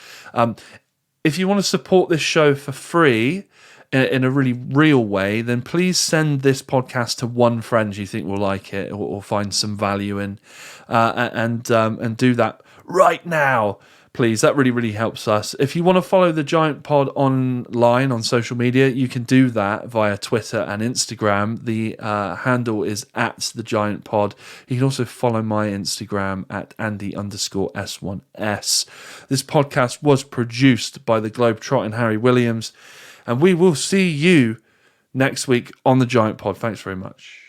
If you want to support this show for free, in a really real way, then please send this podcast to one friend you think will like it or find some value in, and do that right now, please. That really, really helps us. If you want to follow the Giant Pod online on social media, you can do that via Twitter and Instagram. The handle is @thegiantpod. You can also follow my Instagram at Andy_S1S. This podcast was produced by the Globetrotting Harry Williams. And we will see you next week on the Giant Pod. Thanks very much.